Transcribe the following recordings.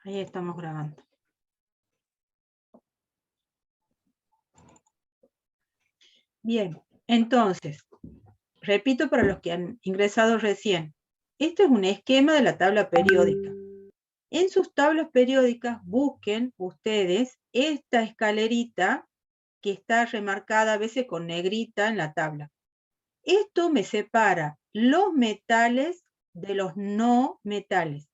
Ahí estamos grabando. Bien, entonces, repito para los que han ingresado recién. Esto es un esquema de la tabla periódica. En sus tablas periódicas busquen ustedes esta escalerita que está remarcada a veces con negrita en la tabla. Esto me separa los metales de los no metales.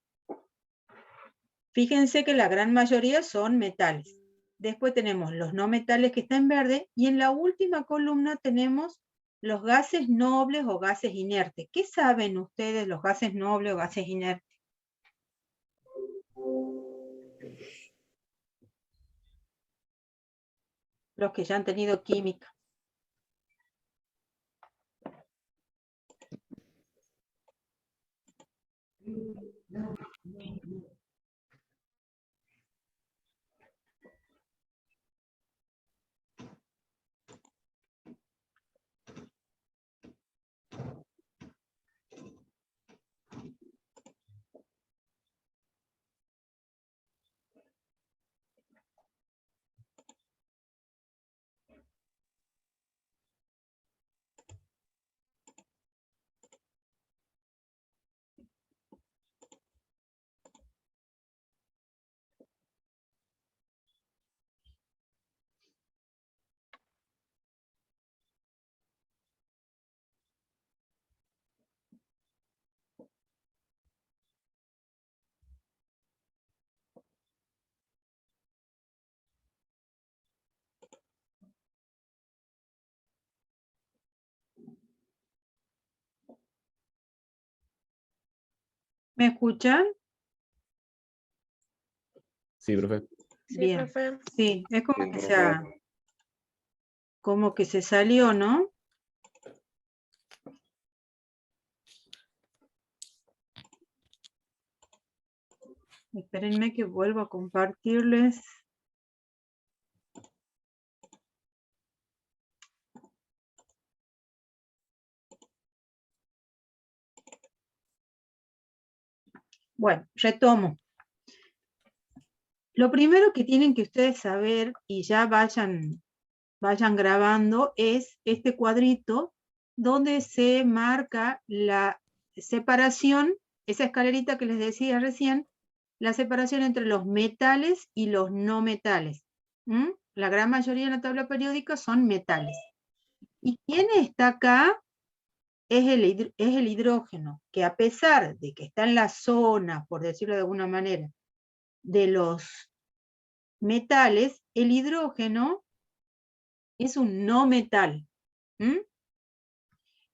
Fíjense que la gran mayoría son metales. Después tenemos los no metales que están en verde y en la última columna tenemos los gases nobles o gases inertes. ¿Qué saben ustedes los gases nobles o gases inertes? Los que ya han tenido química. ¿Me escuchan? Sí, profe. Bien. Sí, profe. Sí, es como Sí, que profe. como que se salió, ¿no? Espérenme que vuelvo a compartirles. Bueno, retomo. Lo primero que tienen que ustedes saber, y ya vayan grabando, es este cuadrito donde se marca la separación, esa escalerita que les decía recién, la separación entre los metales y los no metales. La gran mayoría en la tabla periódica son metales. ¿Y quién está acá? Es el hidrógeno, que a pesar de que está en la zona, por decirlo de alguna manera, de los metales, el hidrógeno es un no metal.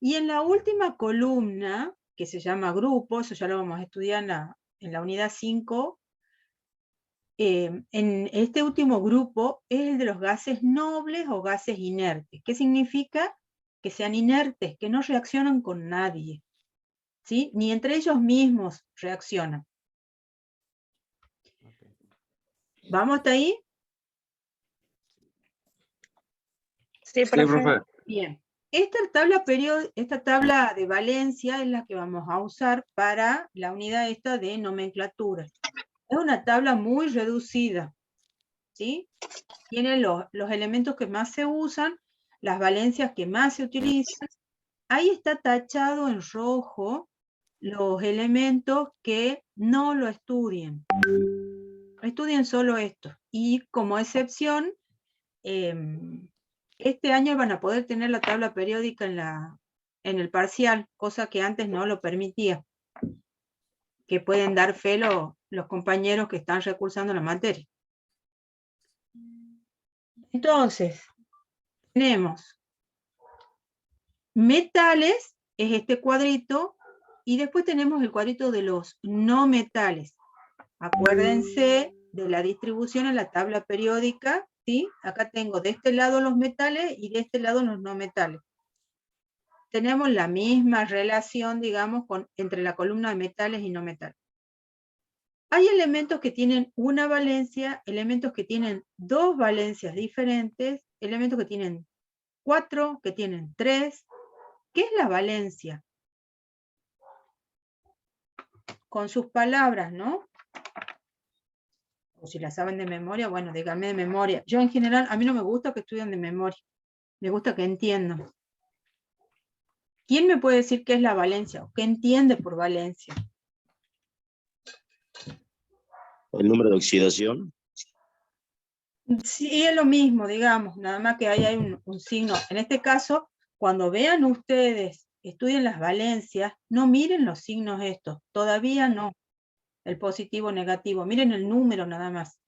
Y en la última columna, que se llama grupo, eso ya lo vamos a estudiar en la unidad 5, en este último grupo es el de los gases nobles o gases inertes. ¿Qué significa? Que sean inertes, que no reaccionan con nadie, ¿sí? Ni entre ellos mismos reaccionan. ¿Vamos hasta ahí? Sí, Sí, profe. profe. Bien. Esta tabla de valencia es la que vamos a usar para la unidad esta de nomenclatura. Es una tabla muy reducida, ¿sí? Tiene los elementos que más se usan, las valencias que más se utilizan. Ahí está tachado en rojo los elementos que no lo estudien. Estudien solo esto. Y como excepción, este año van a poder tener la tabla periódica en el parcial, cosa que antes no lo permitía. Que pueden dar fe los compañeros que están recursando la materia. Entonces, tenemos metales, es este cuadrito, y después tenemos el cuadrito de los no metales. Acuérdense de la distribución en la tabla periódica, ¿sí? Acá tengo de este lado los metales y de este lado los no metales. Tenemos la misma relación, digamos, entre la columna de metales y no metales. Hay elementos que tienen una valencia, elementos que tienen dos valencias diferentes, elementos que tienen 4, que tienen 3. ¿Qué es la valencia? Con sus palabras, ¿no? O si la saben de memoria, bueno, díganme de memoria. Yo en general, a mí no me gusta que estudien de memoria. Me gusta que entiendan. ¿Quién me puede decir qué es la valencia? ¿O qué entiende por valencia? El número de oxidación. Sí, es lo mismo, digamos, nada más que ahí hay un signo. En este caso, cuando vean ustedes, estudien las valencias, no miren los signos estos, todavía no. El positivo, negativo, miren el número nada más.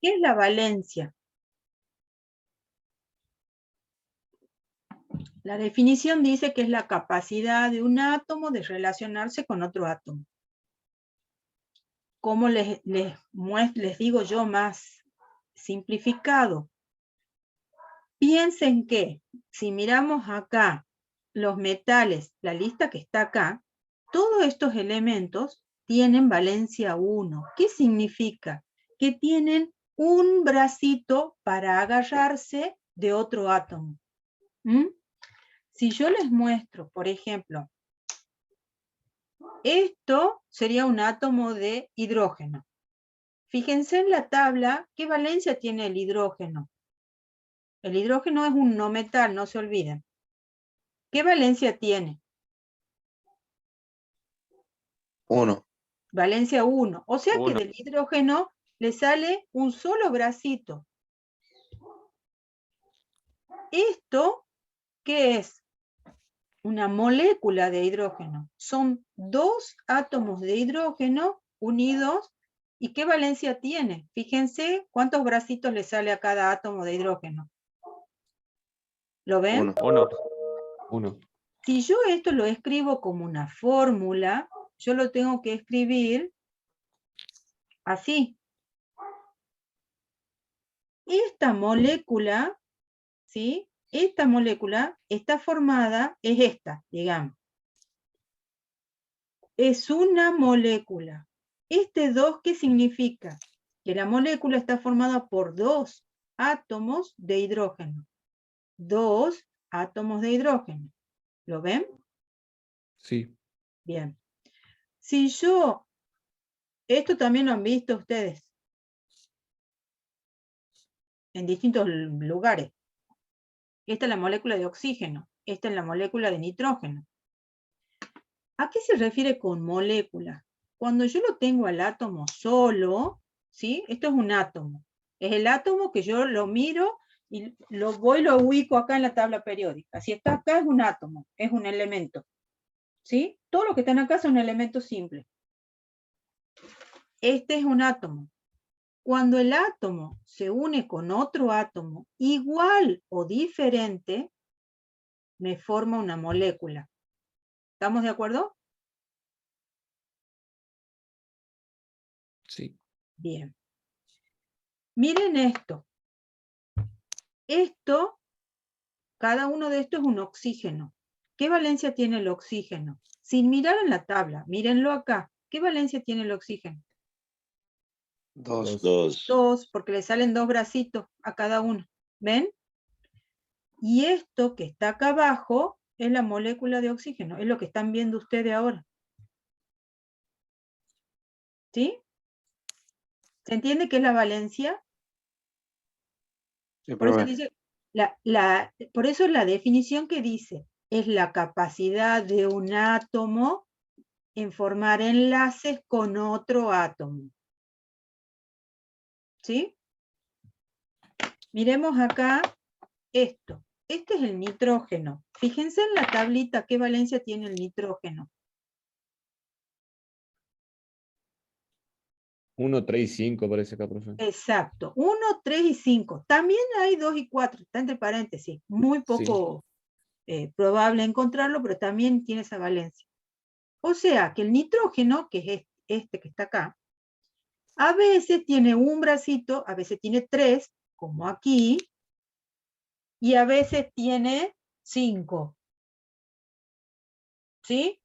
¿Qué es la valencia? La definición dice que es la capacidad de un átomo de relacionarse con otro átomo. ¿Cómo les digo yo más simplificado? Piensen que si miramos acá los metales, la lista que está acá, todos estos elementos tienen valencia 1. ¿Qué significa? Que tienen un bracito para agarrarse de otro átomo. ¿Mm? Si yo les muestro, por ejemplo, esto sería un átomo de hidrógeno. Fíjense en la tabla, ¿qué valencia tiene el hidrógeno? El hidrógeno es un no metal, no se olviden. ¿Qué valencia tiene? 1. Valencia 1. O sea que 1. del hidrógeno le sale un solo bracito. ¿Esto qué es? Una molécula de hidrógeno. Son dos átomos de hidrógeno unidos. ¿Y qué valencia tiene? Fíjense cuántos bracitos le sale a cada átomo de hidrógeno. ¿Lo ven? 1. Si yo esto lo escribo como una fórmula, yo lo tengo que escribir así. Esta molécula, ¿sí? Esta molécula está formada, es esta, digamos. Es una molécula. Este 2, ¿qué significa? Que la molécula está formada por dos átomos de hidrógeno. Dos átomos de hidrógeno. ¿Lo ven? Sí. Bien. Si yo, esto también lo han visto ustedes en distintos lugares. Esta es la molécula de oxígeno. Esta es la molécula de nitrógeno. ¿A qué se refiere con molécula? Cuando yo lo tengo al átomo solo, ¿sí? Esto es un átomo. Es el átomo que yo lo miro y lo ubico acá en la tabla periódica. Si está acá es un átomo, es un elemento. ¿Sí? Todo lo que están acá son elementos simples. Este es un átomo. Cuando el átomo se une con otro átomo igual o diferente, me forma una molécula. ¿Estamos de acuerdo? Sí. Bien. Miren esto. Esto, cada uno de estos es un oxígeno. ¿Qué valencia tiene el oxígeno? Sin mirar en la tabla, mírenlo acá. ¿Qué valencia tiene el oxígeno? 2. 2, porque le salen dos bracitos a cada uno. ¿Ven? Y esto que está acá abajo es la molécula de oxígeno. Es lo que están viendo ustedes ahora. ¿Sí? ¿Se entiende qué es la valencia? Sí, Por eso profe. dice, por eso la definición que dice, es la capacidad de un átomo en formar enlaces con otro átomo. ¿Sí? Miremos acá esto. Este es el nitrógeno. Fíjense en la tablita qué valencia tiene el nitrógeno. 1, 3 y 5 parece acá, profe. Exacto. 1, 3 y 5. También hay 2 y 4. Está entre paréntesis. Muy poco probable encontrarlo, pero también tiene esa valencia. O sea que el nitrógeno, que es este que está acá, a veces tiene un bracito, a veces tiene 3, como aquí, y a veces tiene 5. ¿Sí?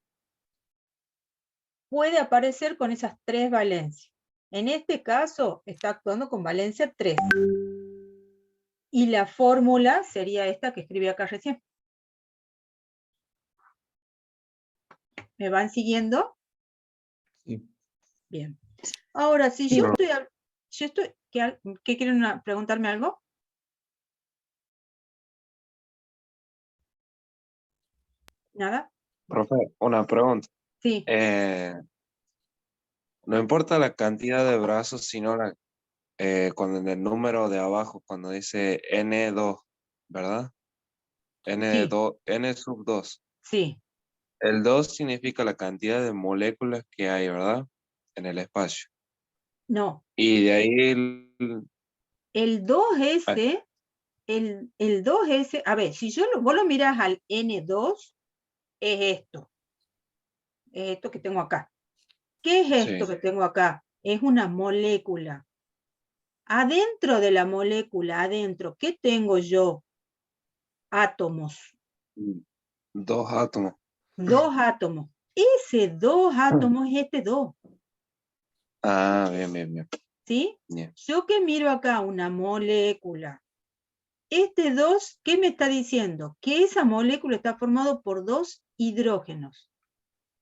Puede aparecer con esas 3 valencias. En este caso está actuando con valencia 3. Y la fórmula sería esta que escribí acá recién. ¿Me van siguiendo? Sí. Bien. Ahora, si Sí, yo profe. estoy, ¿qué quieren preguntarme algo? ¿Nada? Profe, una pregunta. Sí, No importa la cantidad de brazos, sino cuando en el número de abajo, cuando dice N2, ¿verdad? sí, N2, N sub 2. sí. El 2 significa la cantidad de moléculas que hay, ¿verdad? En el espacio. No. Y de ahí El 2S, el 2S, a ver, si vos lo mirás al N2, es esto que tengo acá. ¿Qué es esto sí, que tengo acá? Es una molécula. Adentro de la molécula, adentro, ¿qué tengo yo? Átomos. 2 átomos. 2 átomos. Ese 2 átomos es este 2, Ah, bien, bien, bien. ¿sí? Bien. Yo que miro acá una molécula. Este 2, ¿qué me está diciendo? Que esa molécula está formada por 2 hidrógenos.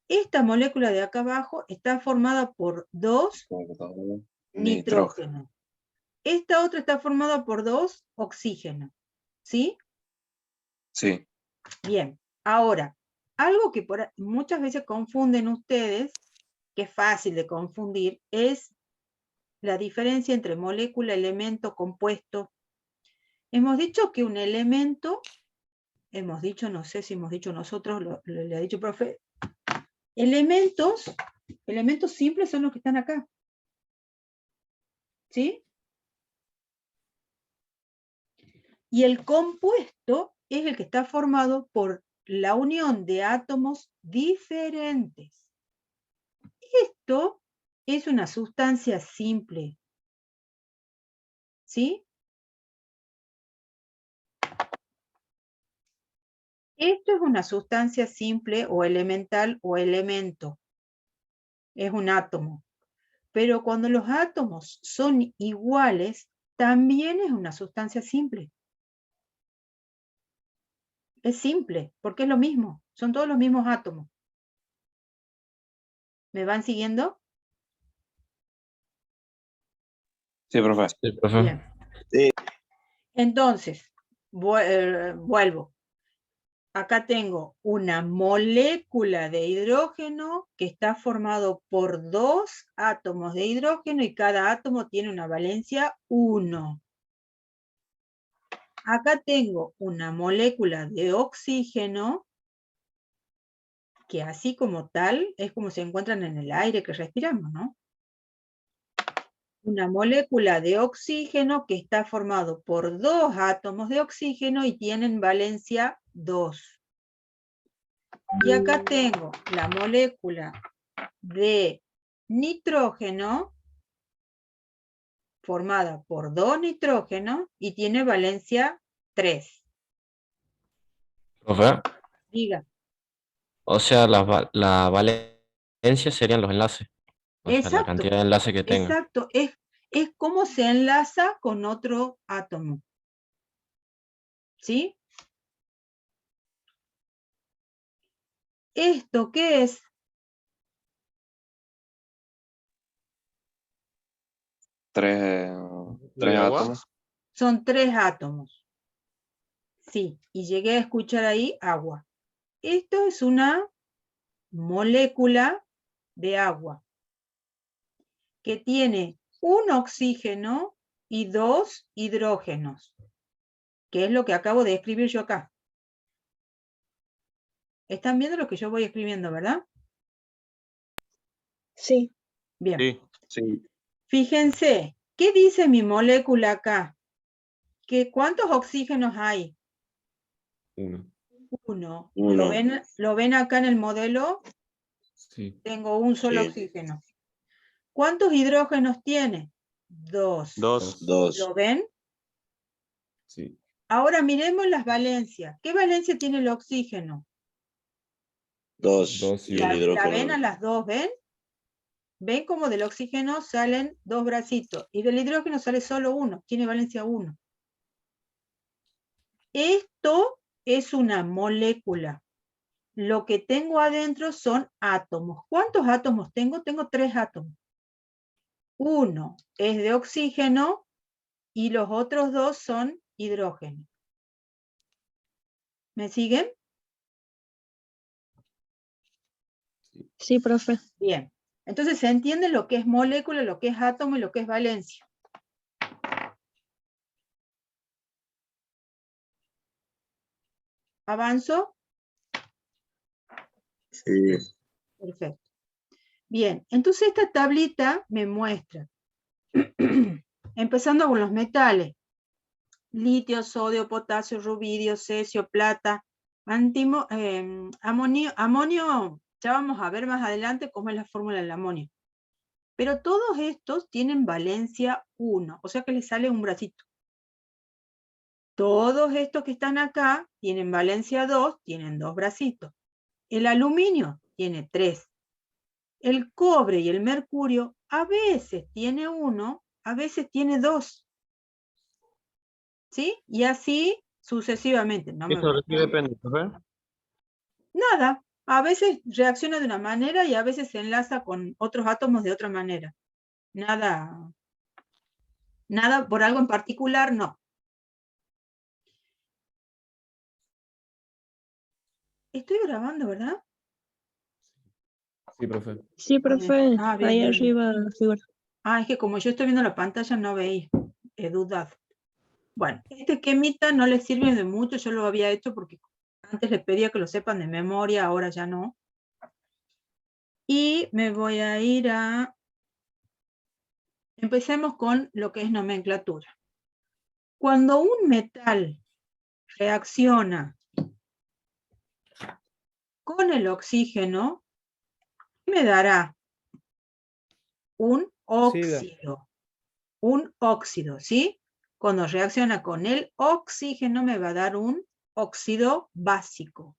Esta molécula de acá abajo está formada por 2 Perdón. Nitrógeno. nitrógenos. Esta otra está formada por 2 oxígenos. ¿Sí? Sí. Bien. Ahora, algo que muchas veces confunden ustedes, que es fácil de confundir, es la diferencia entre molécula, elemento, compuesto. Hemos dicho que un elemento, hemos dicho, no sé si hemos dicho nosotros, le ha dicho el profe, elementos simples son los que están acá. ¿Sí? Y el compuesto es el que está formado por la unión de átomos diferentes. Esto es una sustancia simple. ¿Sí? Esto es una sustancia simple o elemental o elemento. Es un átomo. Pero cuando los átomos son iguales, también es una sustancia simple. Es simple, porque es lo mismo. Son todos los mismos átomos. ¿Me van siguiendo? Sí, profe. Sí, profe. Bien. Sí. Entonces, vuelvo. Acá tengo una molécula de hidrógeno que está formado por 2 átomos de hidrógeno y cada átomo tiene una valencia 1. Acá tengo una molécula de oxígeno que así como tal es como se encuentran en el aire que respiramos, ¿no? Una molécula de oxígeno que está formado por 2 átomos de oxígeno y tienen valencia 2. Y acá tengo la molécula de nitrógeno formada por 2 nitrógenos y tiene valencia 3. Profe. Diga. O sea, la valencia serían los enlaces. O sea, la Exacto, cantidad de enlaces que tengan. exacto. Es como se enlaza con otro átomo. ¿Sí? ¿Esto qué es? Tres ¿De agua? átomos. Son 3 átomos. Sí, y llegué a escuchar ahí agua. Esto es una molécula de agua que tiene un oxígeno y 2 hidrógenos, que es lo que acabo de escribir yo acá. ¿Están viendo lo que yo voy escribiendo, verdad? Sí. Bien. Sí. Sí. Fíjense, ¿qué dice mi molécula acá? ¿Cuántos oxígenos hay? 1. 1. Uno. ¿Lo ven acá en el modelo? Sí. Tengo un solo Sí. oxígeno. ¿Cuántos hidrógenos tiene? 2. 2. 2. ¿Lo ven? Sí. Ahora miremos las valencias. ¿Qué valencia tiene el oxígeno? 2. 2 y Y el 1. La ven a hidrógeno. las dos, ¿ven? ¿Ven cómo del oxígeno salen 2 bracitos? Y del hidrógeno sale solo 1, tiene valencia 1. Esto es una molécula. Lo que tengo adentro son átomos. ¿Cuántos átomos tengo? Tengo 3 átomos. Uno es de oxígeno y los otros dos son hidrógeno. ¿Me siguen? Sí, profe. Bien. Entonces se entiende lo que es molécula, lo que es átomo y lo que es valencia. ¿Avanzo? Sí. Perfecto. Bien, entonces esta tablita me muestra, empezando con los metales, litio, sodio, potasio, rubidio, cesio, plata, amonio, ya vamos a ver más adelante cómo es la fórmula del amonio. Pero todos estos tienen valencia 1, o sea que les sale un bracito. Todos estos que están acá tienen valencia 2, tienen 2 bracitos. El aluminio tiene 3. El cobre y el mercurio a veces tiene 1, a veces tiene 2. ¿Sí? Y así sucesivamente. No Eso de qué depende, profe. Nada. A veces reacciona de una manera y a veces se enlaza con otros átomos de otra manera. Nada por algo en particular, no. Estoy grabando, ¿verdad? Sí, profe. Sí, profe. Ah, bien, Ahí bien, bien. arriba la figura. Ah, es que como yo estoy viendo la pantalla no veía. He dudado. Bueno, este esquemita no les sirve de mucho. Yo lo había hecho porque antes les pedía que lo sepan de memoria, ahora ya no. Y me voy a ir a... Empecemos con lo que es nomenclatura. Cuando un metal reacciona con el oxígeno, me dará un óxido. Un óxido, ¿sí? Cuando reacciona con el oxígeno me va a dar un óxido básico.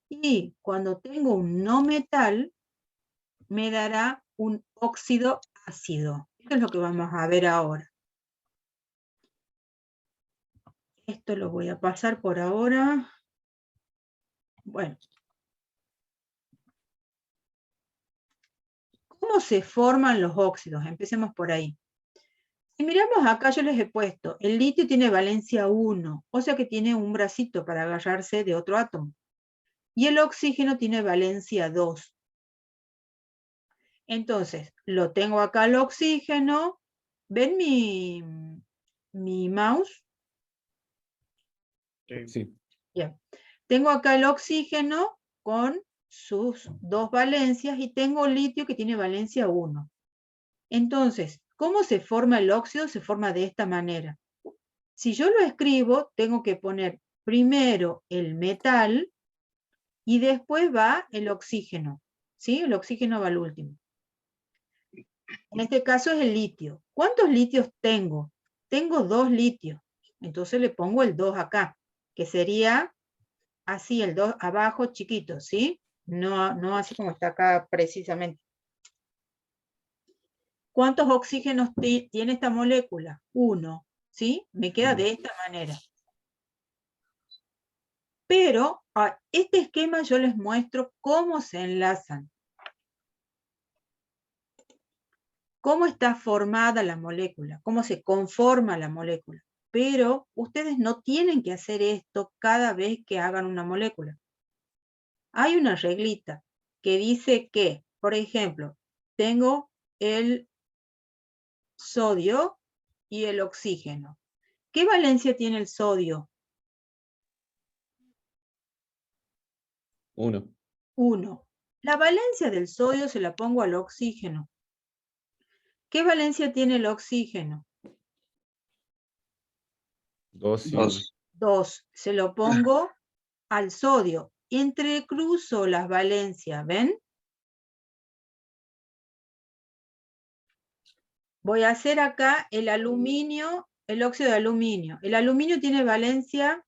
Y cuando tengo un no metal, me dará un óxido ácido. Esto es lo que vamos a ver ahora. Esto lo voy a pasar por ahora. Bueno. ¿Cómo se forman los óxidos? Empecemos por ahí. Si miramos acá, yo les he puesto, el litio tiene valencia 1, o sea que tiene un bracito para agarrarse de otro átomo. Y el oxígeno tiene valencia 2. Entonces, lo tengo acá el oxígeno. ¿Ven mi mouse? Sí. Bien. Tengo acá el oxígeno con sus 2 valencias y tengo el litio que tiene valencia 1. Entonces, ¿cómo se forma el óxido? Se forma de esta manera. Si yo lo escribo, tengo que poner primero el metal y después va el oxígeno. ¿Sí? El oxígeno va al último. En este caso es el litio. ¿Cuántos litios tengo? Tengo 2 litios. Entonces le pongo el 2 acá, que sería así, el 2 abajo chiquito, ¿sí? No así como está acá precisamente. ¿Cuántos oxígenos tiene esta molécula? 1, ¿sí? Me queda de esta manera. Pero a este esquema yo les muestro cómo se enlazan. Cómo está formada la molécula, cómo se conforma la molécula. Pero ustedes no tienen que hacer esto cada vez que hagan una molécula. Hay una reglita que dice que, por ejemplo, tengo el sodio y el oxígeno. ¿Qué valencia tiene el sodio? 1. 1. La valencia del sodio se la pongo al oxígeno. ¿Qué valencia tiene el oxígeno? 2 y 1. 2. 2. Se lo pongo al sodio. Entrecruzo las valencias, ¿ven? Voy a hacer acá el aluminio, el óxido de aluminio. El aluminio tiene valencia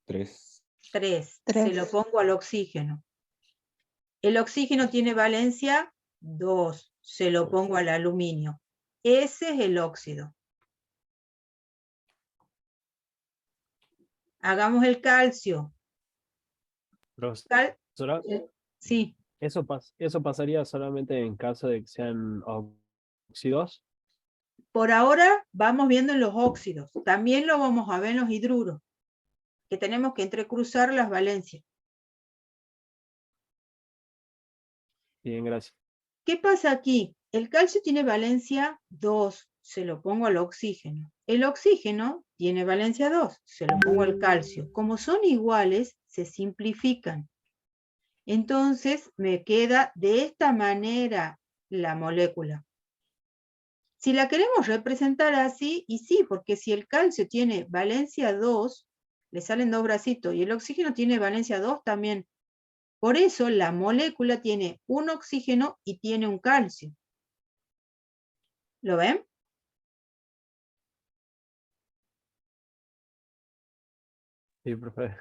3. 3. Se lo pongo al oxígeno. El oxígeno tiene valencia 2. Se lo pongo al aluminio. Ese es el óxido. Hagamos el calcio. Profesora, Sí. Eso pasaría solamente en caso de que sean óxidos. Por ahora vamos viendo en los óxidos. También lo vamos a ver en los hidruros, que tenemos que entrecruzar las valencias. Bien, gracias. ¿Qué pasa aquí? El calcio tiene valencia 2, se lo pongo al oxígeno. El oxígeno tiene valencia 2, se lo pongo al calcio. Como son iguales, se simplifican. Entonces me queda de esta manera la molécula. Si la queremos representar así, y sí, porque si el calcio tiene valencia 2, le salen dos bracitos, y el oxígeno tiene valencia 2 también. Por eso la molécula tiene un oxígeno y tiene un calcio. ¿Lo ven? Sí, profe.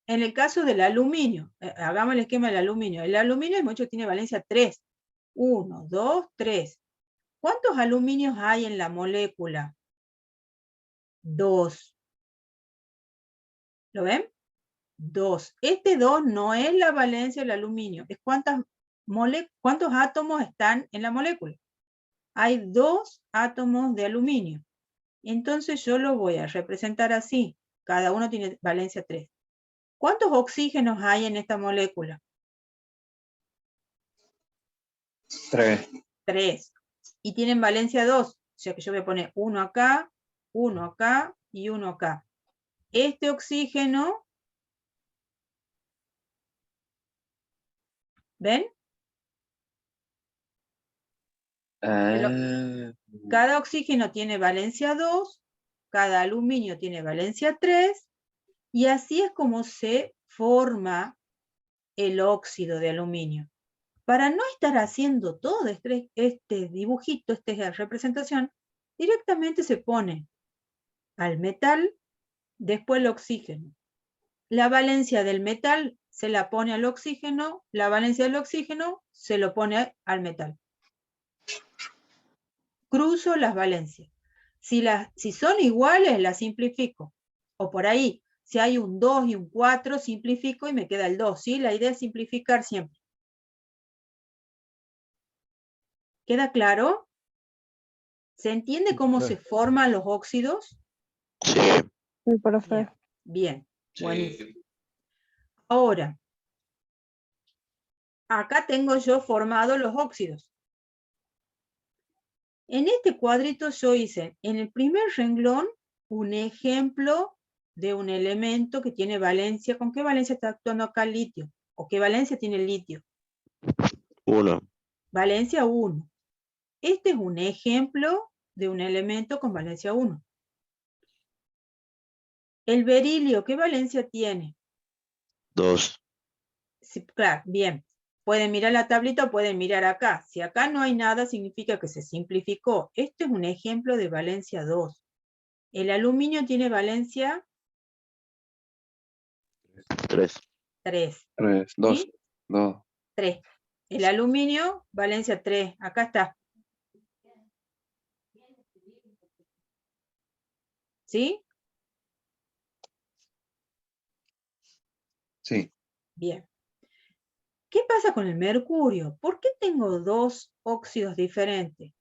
En el caso del aluminio, hagamos el esquema del aluminio. El aluminio es mucho, tiene valencia 3. 1, 2, 3. ¿Cuántos aluminios hay en la molécula? 2. ¿Lo ven? 2. Este 2 no es la valencia del aluminio, es cuántos átomos están en la molécula. Hay 2 átomos de aluminio. Entonces yo lo voy a representar así. Cada uno tiene valencia 3. ¿Cuántos oxígenos hay en esta molécula? 3. 3. Y tienen valencia 2. O sea que yo voy a poner uno acá y uno acá. Este oxígeno, ¿ven? Cada oxígeno tiene valencia 2, cada aluminio tiene valencia 3, y así es como se forma el óxido de aluminio. Para no estar haciendo todo este dibujito, esta representación, directamente se pone al metal, después el oxígeno. La valencia del metal se la pone al oxígeno, la valencia del oxígeno se lo pone al metal. Cruzo las valencias. Si son iguales, las simplifico. O por ahí, si hay un 2 y un 4, simplifico y me queda el 2. ¿Sí? La idea es simplificar siempre. ¿Queda claro? ¿Se entiende cómo se forman los óxidos? Sí, profe. Bien, buenísimo. Ahora, acá tengo yo formado los óxidos. En este cuadrito yo hice, en el primer renglón, un ejemplo de un elemento que tiene valencia. ¿Con qué valencia está actuando acá el litio? ¿O qué valencia tiene el litio? 1. Valencia 1. Este es un ejemplo de un elemento con valencia 1. El berilio, ¿qué valencia tiene? 2. Sí, claro, bien. Pueden mirar la tablita o pueden mirar acá. Si acá no hay nada, significa que se simplificó. Este es un ejemplo de valencia 2. El aluminio tiene valencia 3. 3. 3. 2. ¿Sí? 2. 3. El aluminio, valencia 3. Acá está. ¿Sí? Sí. Bien. ¿Qué pasa con el mercurio? ¿Por qué tengo dos óxidos diferentes?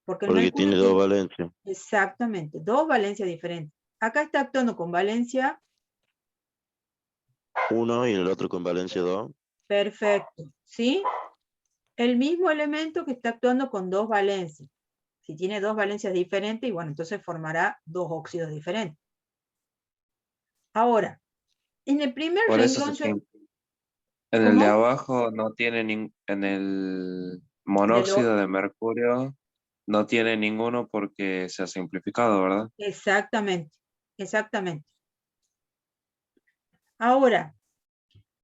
Porque el Porque mercurio tiene 2 valencias. Exactamente, dos valencias diferentes. Acá está actuando con valencia. 1 y el otro con valencia 2. Perfecto, ¿sí? El mismo elemento que está actuando con dos valencias. Si tiene dos valencias diferentes, y bueno, entonces formará dos óxidos diferentes. Ahora, en el primer Por eso renglón en el ¿Cómo? de abajo no tiene en el De monóxido lo- de mercurio no tiene ninguno porque se ha simplificado, ¿verdad? Exactamente, exactamente. Ahora,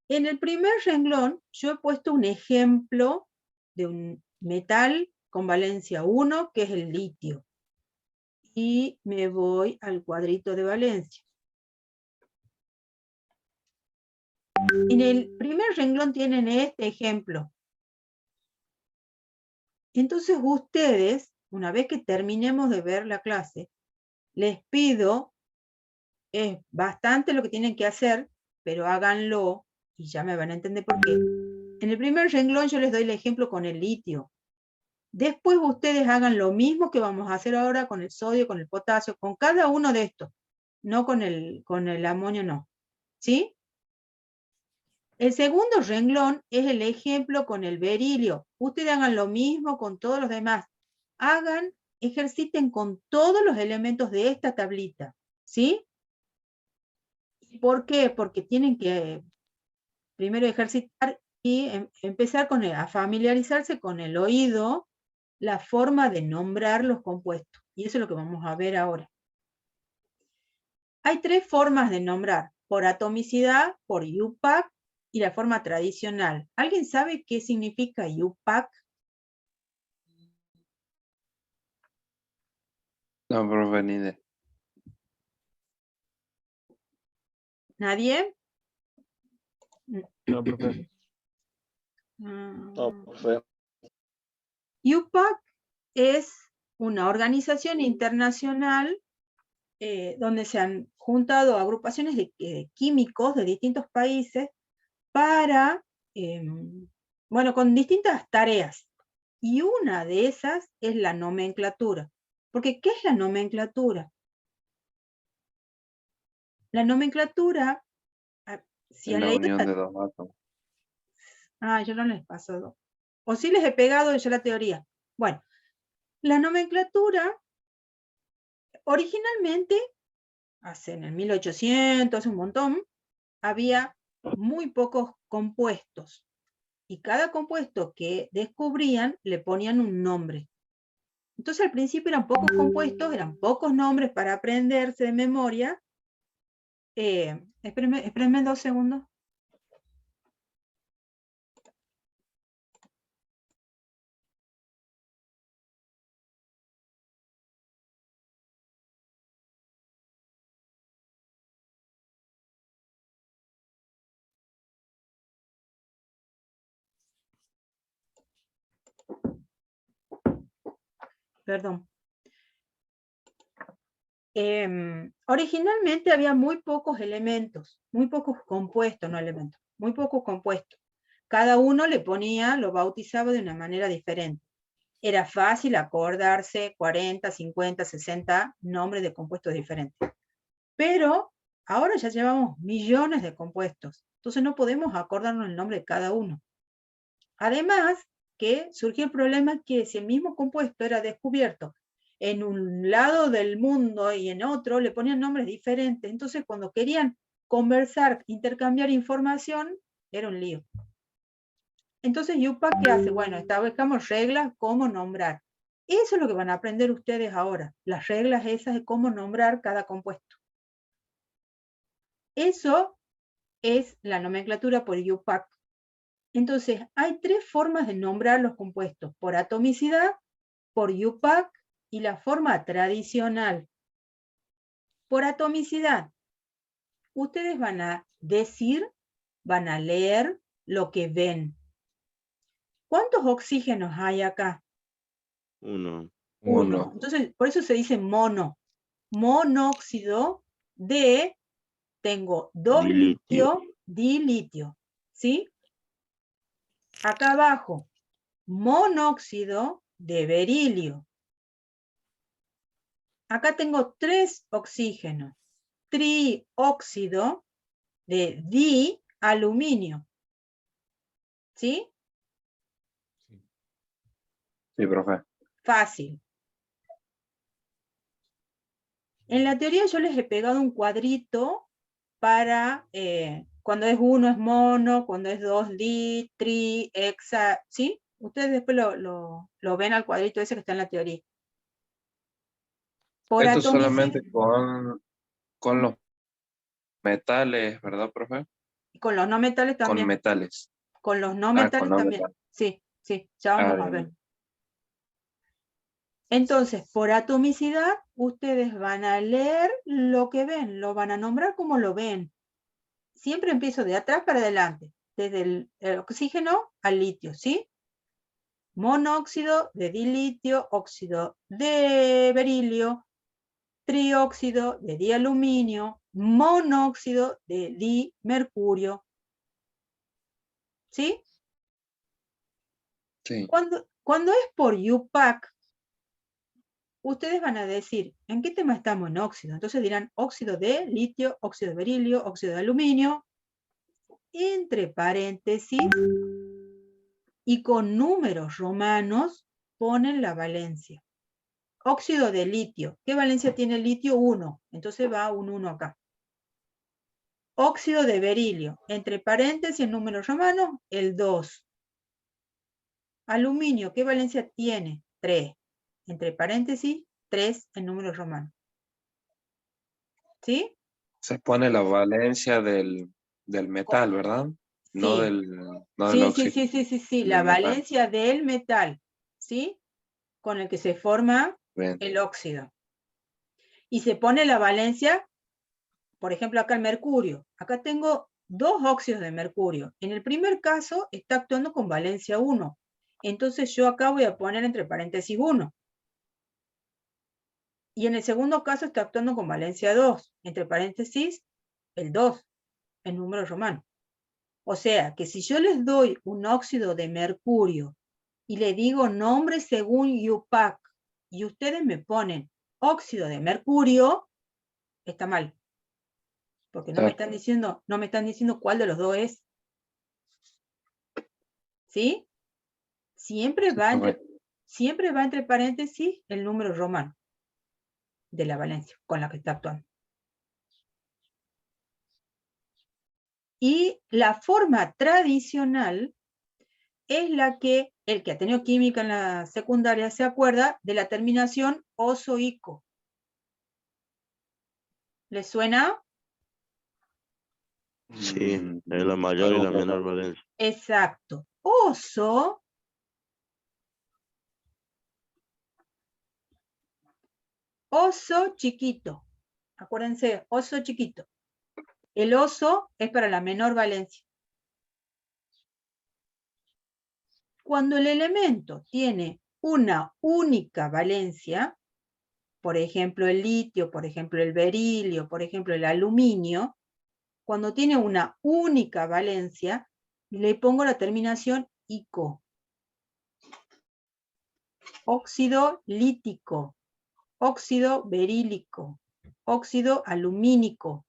en el primer renglón yo he puesto un ejemplo de un metal con valencia 1, que es el litio. Y me voy al cuadrito de valencia. En el primer renglón tienen este ejemplo. Entonces ustedes, una vez que terminemos de ver la clase, les pido, es bastante lo que tienen que hacer, pero háganlo, y ya me van a entender por qué. En el primer renglón yo les doy el ejemplo con el litio. Después ustedes hagan lo mismo que vamos a hacer ahora con el sodio, con el potasio, con cada uno de estos. No con el amonio, no. ¿Sí? El segundo renglón es el ejemplo con el berilio. Ustedes hagan lo mismo con todos los demás. Ejerciten con todos los elementos de esta tablita. ¿Sí? ¿Por qué? Porque tienen que primero ejercitar y empezar a familiarizarse con el oído, la forma de nombrar los compuestos. Y eso es lo que vamos a ver ahora. Hay tres formas de nombrar: por atomicidad, por IUPAC y la forma tradicional. ¿Alguien sabe qué significa IUPAC? No, profe, ni idea. ¿Nadie? No, profe. No, profe. IUPAC es una organización internacional donde se han juntado agrupaciones de químicos de distintos países para, bueno, con distintas tareas. Y una de esas es la nomenclatura. Porque, ¿qué es la nomenclatura? La nomenclatura, si Es han la leído... unión de dos átomos. yo no les he pasado. O sí les he pegado ya la teoría. Bueno, la nomenclatura, originalmente, en el 1800, hace un montón, había muy pocos compuestos. Y cada compuesto que descubrían le ponían un nombre. Entonces al principio eran pocos compuestos, eran pocos nombres para aprenderse de memoria. Espérenme 2 segundos. Perdón. Originalmente había muy pocos elementos, muy pocos compuestos, no elementos, muy pocos compuestos. Cada uno le ponía, lo bautizaba de una manera diferente. Era fácil acordarse 40, 50, 60 nombres de compuestos diferentes. Pero ahora ya llevamos millones de compuestos, entonces no podemos acordarnos el nombre de cada uno. Además, que surgió el problema que si el mismo compuesto era descubierto en un lado del mundo y en otro, le ponían nombres diferentes. Entonces, cuando querían conversar, intercambiar información, era un lío. Entonces, IUPAC, ¿qué hace? Bueno, establezcamos reglas, cómo nombrar. Eso es lo que van a aprender ustedes ahora, las reglas esas de cómo nombrar cada compuesto. Eso es la nomenclatura por IUPAC. Entonces, hay tres formas de nombrar los compuestos: por atomicidad, por IUPAC y la forma tradicional. Por atomicidad, ustedes van a decir, van a leer lo que ven. ¿Cuántos oxígenos hay acá? Uno. Uno. Entonces, por eso se dice mono. Monóxido de, tengo doble litio, dilitio. ¿Sí? Acá abajo, monóxido de berilio. Acá tengo 3 oxígenos. Trióxido de dialuminio. ¿Sí? Sí, profe. Fácil. En la teoría yo les he pegado un cuadrito para cuando es 1 es mono, cuando es 2 di, tri, hexa, ¿sí? Ustedes después lo ven al cuadrito ese que está en la teoría. Por Esto atomicidad, solamente con los metales, ¿verdad, profe? con los no metales Con también. metales. Con los no Con metales no también. metales. Sí, ya vamos a ver. Entonces, por atomicidad, ustedes van a leer lo que ven, lo van a nombrar como lo ven. Siempre empiezo de atrás para adelante, desde el oxígeno al litio, ¿sí? Monóxido de dilitio, óxido de berilio, trióxido de dialuminio, monóxido de dimercurio. ¿Sí? Sí. Cuando es por UPAC, ustedes van a decir, ¿en qué tema estamos en óxido? Entonces dirán óxido de litio, óxido de berilio, óxido de aluminio, entre paréntesis, y con números romanos ponen la valencia. Óxido de litio. ¿Qué valencia tiene el litio? 1. Entonces va un 1 acá. Óxido de berilio. Entre paréntesis en números romanos, el 2. Aluminio. ¿Qué valencia tiene? 3. Entre paréntesis, 3 en números romanos. ¿Sí? Se pone la valencia del metal, ¿verdad? No Sí. del Sí, óxido. sí. Del La metal. valencia del metal. ¿Sí? Con el que se forma Bien. el óxido. Y se pone la valencia, por ejemplo, acá el mercurio. Acá tengo 2 óxidos de mercurio. En el primer caso está actuando con valencia 1. Entonces yo acá voy a poner entre paréntesis 1. Y en el segundo caso está actuando con valencia 2. Entre paréntesis el 2, en número romano. O sea que si yo les doy un óxido de mercurio y le digo nombre según UPAC y ustedes me ponen óxido de mercurio, está mal. Porque no me están diciendo cuál de los dos es. ¿Sí? Siempre va entre paréntesis el número romano de la valencia con la que está actuando. Y la forma tradicional es la que el que ha tenido química en la secundaria se acuerda de la terminación oso-ico. ¿Les suena? Sí, es la mayor y la menor valencia. Exacto. Oso chiquito. Acuérdense, oso chiquito. El oso es para la menor valencia. Cuando el elemento tiene una única valencia, por ejemplo el litio, por ejemplo el berilio, por ejemplo el aluminio, cuando tiene una única valencia, le pongo la terminación ico. Óxido lítico, óxido berílico, óxido alumínico.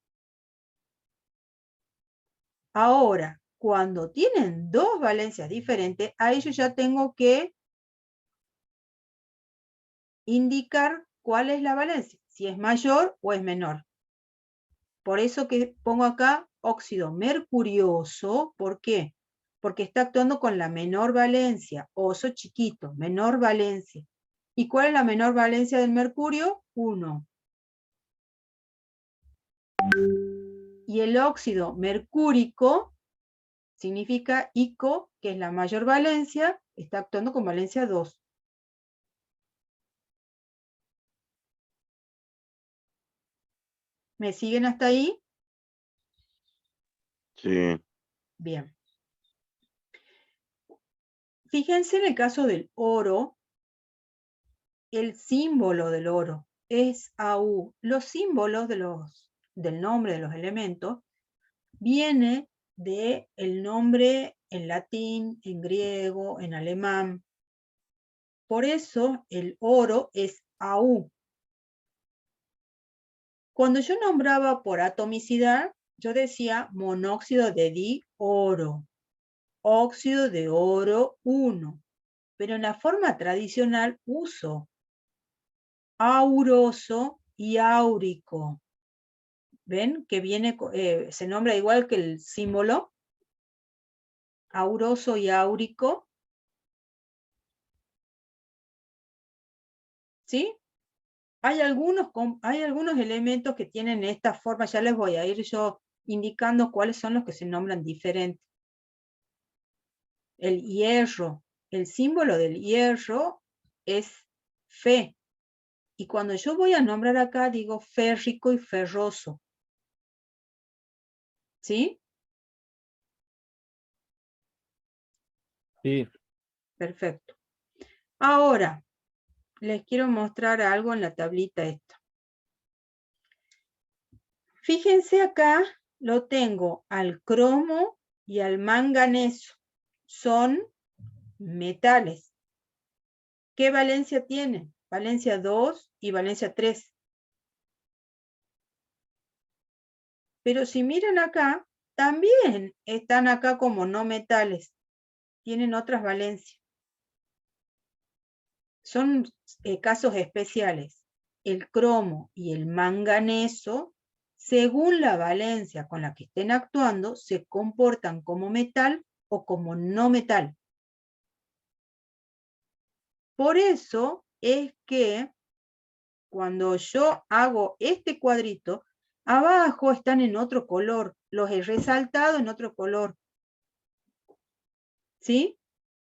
Ahora, cuando tienen 2 valencias diferentes, a ellos ya tengo que indicar cuál es la valencia, si es mayor o es menor. Por eso que pongo acá óxido mercurioso. ¿Por qué? Porque está actuando con la menor valencia, oso chiquito, menor valencia. ¿Y cuál es la menor valencia del mercurio? 1. Y el óxido mercúrico significa ico, que es la mayor valencia, está actuando con valencia 2. ¿Me siguen hasta ahí? Sí. Bien. Fíjense en el caso del oro, el símbolo del oro es AU. Los símbolos del nombre de los elementos viene del nombre en latín, en griego, en alemán. Por eso el oro es AU. Cuando yo nombraba por atomicidad, yo decía monóxido de dioro, óxido de oro 1. Pero en la forma tradicional uso auroso y áurico. ¿Ven? Que viene, se nombra igual que el símbolo. Auroso y áurico. ¿Sí? Hay algunos elementos que tienen esta forma. Ya les voy a ir yo indicando cuáles son los que se nombran diferentes. El hierro. El símbolo del hierro es Fe. Y cuando yo voy a nombrar acá, digo férrico y ferroso. ¿Sí? Sí. Perfecto. Ahora, les quiero mostrar algo en la tablita esta. Fíjense acá, lo tengo al cromo y al manganeso. Son metales. ¿Qué valencia tiene? Valencia 2 y valencia 3. Pero si miran acá, también están acá como no metales. Tienen otras valencias. Son casos especiales. El cromo y el manganeso, según la valencia con la que estén actuando, se comportan como metal o como no metal. Por eso es que cuando yo hago este cuadrito, abajo están en otro color, los he resaltado en otro color. ¿Sí?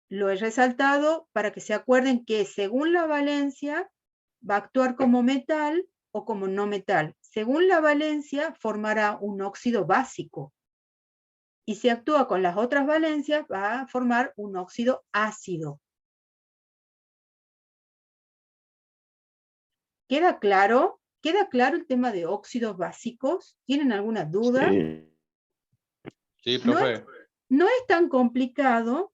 Lo he resaltado para que se acuerden que según la valencia va a actuar como metal o como no metal. Según la valencia formará un óxido básico. Y si actúa con las otras valencias va a formar un óxido ácido. ¿Queda claro? ¿Queda claro el tema de óxidos básicos? ¿Tienen alguna duda? Sí. Sí, profe. No es tan complicado,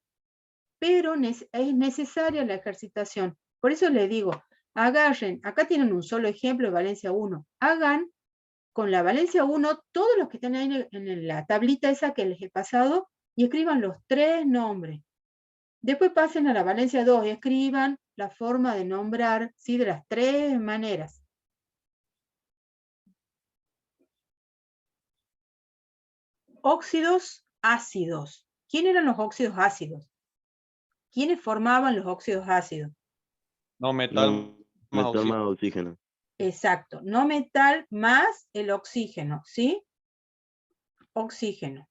pero es necesaria la ejercitación. Por eso les digo, agarren, acá tienen un solo ejemplo de valencia 1, hagan con la valencia 1 todos los que están ahí en la tablita esa que les he pasado y escriban los 3 nombres. Después pasen a la valencia 2 y escriban la forma de nombrar, ¿sí? De las 3 maneras. Óxidos ácidos. ¿Quién eran los óxidos ácidos? ¿Quiénes formaban los óxidos ácidos? No metal No, más metal más oxígeno. oxígeno. Exacto, no metal más el oxígeno, ¿sí? Oxígeno.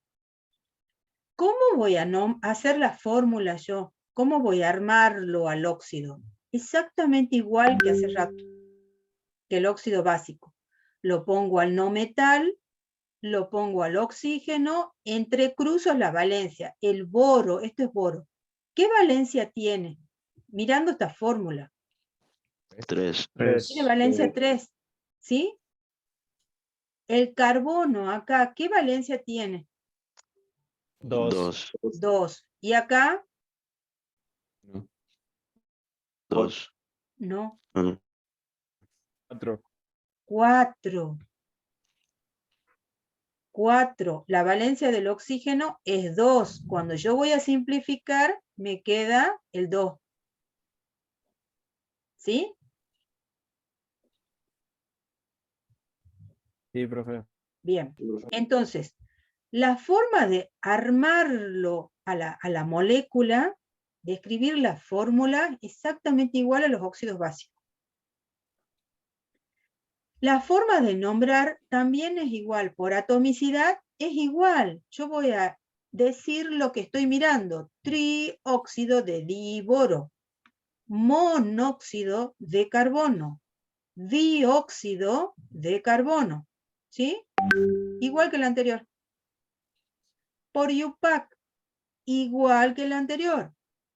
¿Cómo voy a hacer la fórmula yo? ¿Cómo voy a armarlo al óxido? Exactamente igual que hace rato, que el óxido básico. Lo pongo al no metal, lo pongo al oxígeno, entrecruzo la valencia. El boro, esto es boro. ¿Qué valencia tiene? Mirando esta fórmula. 3. Tiene valencia 3, ¿sí? El carbono acá, ¿qué valencia tiene? 2. 2. ¿Y acá? No. 2. No. 4. 4. 4. La valencia del oxígeno es 2. Cuando yo voy a simplificar, me queda el 2. ¿Sí? Sí, profe. Bien. Entonces, la forma de armarlo a la molécula, de escribir la fórmula, exactamente igual a los óxidos básicos. La forma de nombrar también es igual. Por atomicidad es igual. Yo voy a decir lo que estoy mirando. Trióxido de diboro. Monóxido de carbono. Dióxido de carbono. ¿Sí? Igual que el anterior. Por IUPAC, igual que el anterior.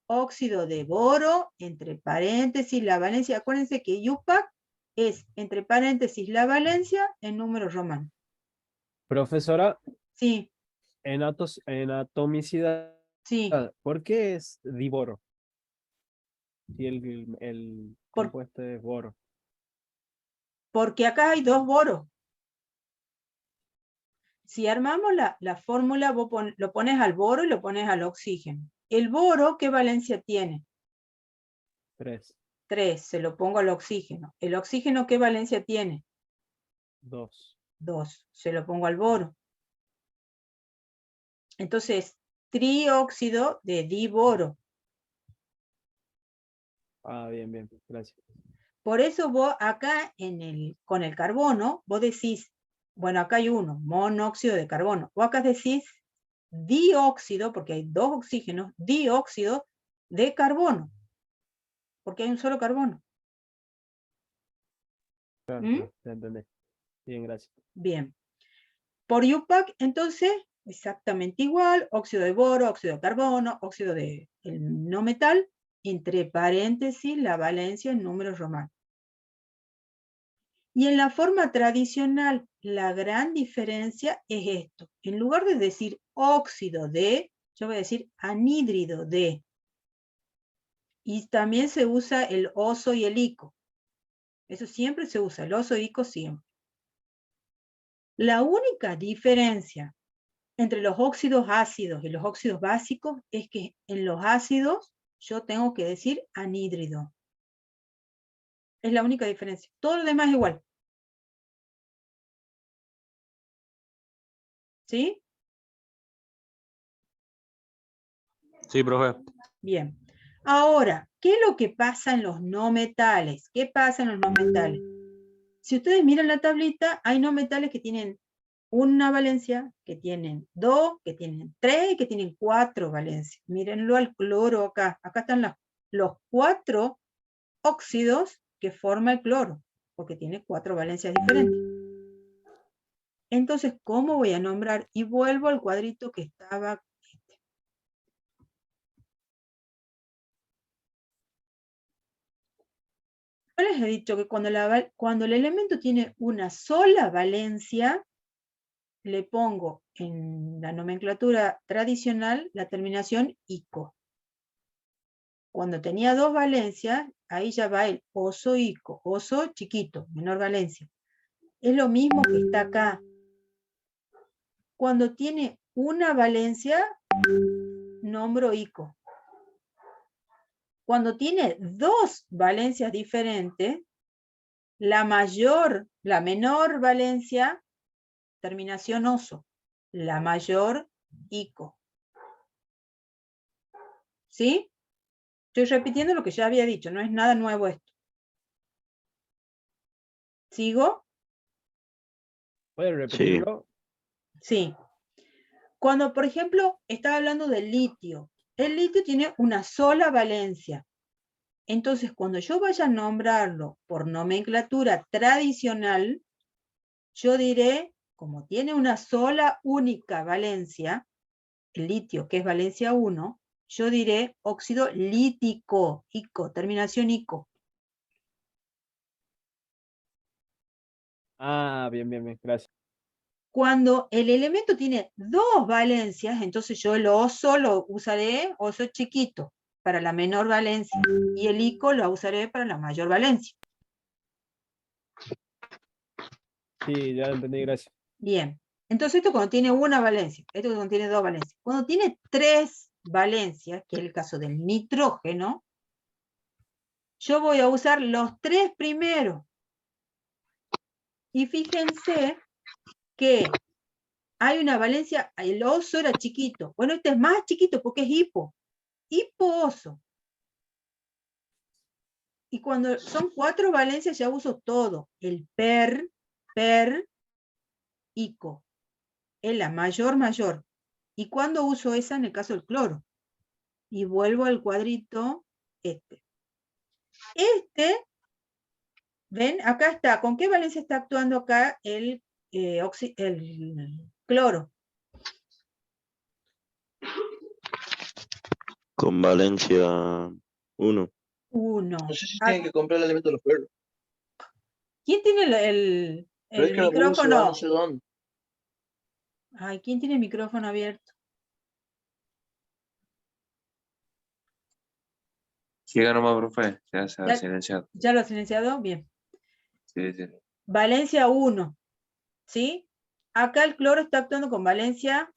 Óxido de boro, entre paréntesis, la valencia. Acuérdense que IUPAC es, entre paréntesis, la valencia en número romano. Profesora, Sí, en atomicidad, sí. ¿por qué es diboro? Si el compuesto es boro. Porque acá hay 2 boros. Si armamos la fórmula, vos lo pones al boro y lo pones al oxígeno. El boro, ¿qué valencia tiene? 3. 3, se lo pongo al oxígeno. ¿El oxígeno qué valencia tiene? 2. 2, se lo pongo al boro. Entonces, trióxido de diboro. Ah, bien, bien. Gracias. Por eso vos acá con el carbono, vos decís, bueno, acá hay uno, monóxido de carbono. Vos acá decís dióxido, porque hay 2 oxígenos, dióxido de carbono, porque hay un solo carbono. Claro, ¿Mm? claro, ya entendí. Bien, gracias. Bien. Por IUPAC, entonces, exactamente igual, óxido de boro, óxido de carbono, óxido de no metal, entre paréntesis, la valencia en números romanos. Y en la forma tradicional, la gran diferencia es esto. En lugar de decir óxido de, yo voy a decir anhídrido de. Y también se usa el oso y el ico. Eso siempre se usa, el oso y ico siempre. La única diferencia entre los óxidos ácidos y los óxidos básicos es que en los ácidos yo tengo que decir anhídrido. Es la única diferencia. Todo lo demás es igual. ¿Sí? Sí, profe. Bien. Ahora, ¿qué es lo que pasa en los no metales? ¿Qué pasa en los no metales? Si ustedes miran la tablita, hay no metales que tienen una valencia, que tienen 2, que tienen 3 y que tienen 4 valencias. Mírenlo al cloro acá. Acá están los 4 óxidos que forma el cloro, porque tiene 4 valencias diferentes. Entonces, ¿cómo voy a nombrar? Y vuelvo al cuadrito que estaba. Yo les he dicho que cuando el elemento tiene una sola valencia, le pongo en la nomenclatura tradicional la terminación ico. Cuando tenía 2 valencias, ahí ya va el oso ico, oso chiquito, menor valencia. Es lo mismo que está acá. Cuando tiene una valencia, nombro ico. Cuando tiene 2 valencias diferentes, la menor valencia, terminación oso. La mayor, ico. ¿Sí? Estoy repitiendo lo que ya había dicho, no es nada nuevo esto. ¿Sigo? ¿Puedes repetirlo? Sí. Cuando, por ejemplo, estaba hablando del litio, el litio tiene una sola valencia. Entonces, cuando yo vaya a nombrarlo por nomenclatura tradicional, yo diré, como tiene una sola única valencia, el litio, que es valencia 1, yo diré óxido lítico, ico, terminación ico. Ah, bien, gracias. Cuando el elemento tiene 2 valencias, entonces yo el oso lo usaré, oso chiquito, para la menor valencia, y el ico lo usaré para la mayor valencia. Sí, ya entendí, gracias. Bien, entonces esto cuando tiene una valencia, esto cuando tiene 2 valencias. Cuando tiene 3 valencias, que es el caso del nitrógeno, yo voy a usar los 3 primeros. Y fíjense que hay una valencia, el oso era chiquito. Bueno, este es más chiquito porque es hipo-oso. Y cuando son 4 valencias ya uso todo. El ico. Es la mayor. ¿Y cuándo uso esa? En el caso del cloro. Y vuelvo al cuadrito este. ¿Ven? Acá está. ¿Con qué valencia está actuando acá el cloro? Con Valencia 1. 1. No sé si tienen que comprar el elemento de los perros. ¿Quién tiene el Pero es que la música micrófono? no sé dónde. Ay, ¿quién tiene el micrófono abierto? Siga nomás, profe. Ya se ha Ya- silenciado. ¿Ya lo ha silenciado? Bien. Sí, sí. Valencia 1. ¿Sí? Acá el cloro está actuando con valencia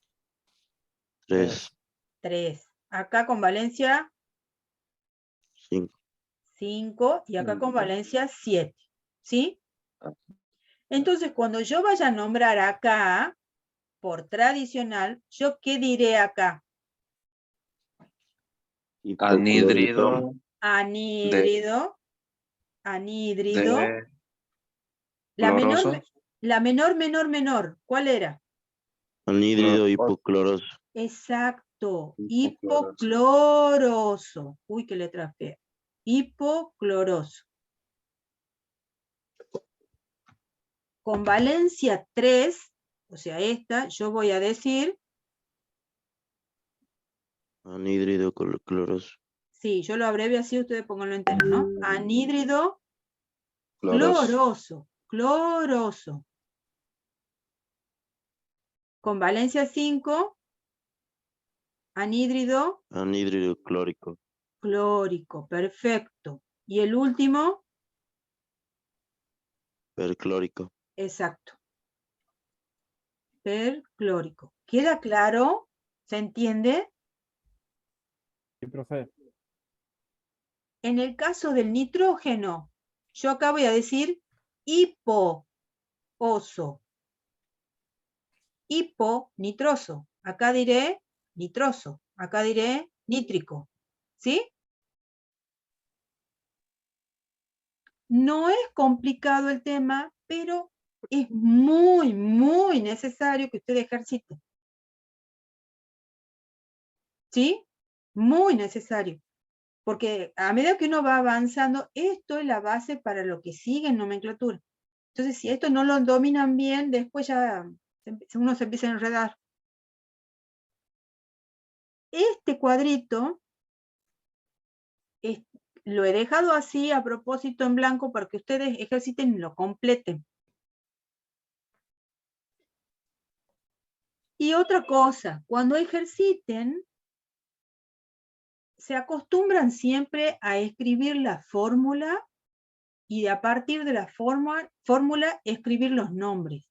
3. 3. Acá con valencia 5. 5 y acá con valencia 7. ¿Sí? Ah. Entonces, cuando yo vaya a nombrar acá, por tradicional, ¿yo qué diré acá? Anhídrido Anhídrido. de La cloroso. menor. ¿Cuál era? Anhídrido hipocloroso. Exacto. Hipocloroso. Hipocloroso. Uy, qué letra fea. Hipocloroso. Con valencia 3, o sea, esta, yo voy a decir, Anhídrido cloroso. sí, yo lo abrevio así, ustedes pónganlo entero, ¿no? Anhídrido Cloroso. cloroso. Con valencia 5, anhídrido Anhídrido clórico. Perclórico, perfecto. ¿Y el último? Perclórico. Exacto. Perclórico. ¿Queda claro? ¿Se entiende? Sí, profe. En el caso del nitrógeno, yo acá voy a decir hipooso. Hiponitroso. Acá diré nitroso. Acá diré nítrico. ¿Sí? No es complicado el tema, pero es muy, muy necesario que usted ejercite. ¿Sí? Muy necesario. Porque a medida que uno va avanzando, esto es la base para lo que sigue en nomenclatura. Entonces, si esto no lo dominan bien, después ya uno se empieza a enredar. Este cuadrito lo he dejado así a propósito en blanco para que ustedes ejerciten y lo completen. Y otra cosa, cuando ejerciten, se acostumbran siempre a escribir la fórmula y a partir de la fórmula escribir los nombres.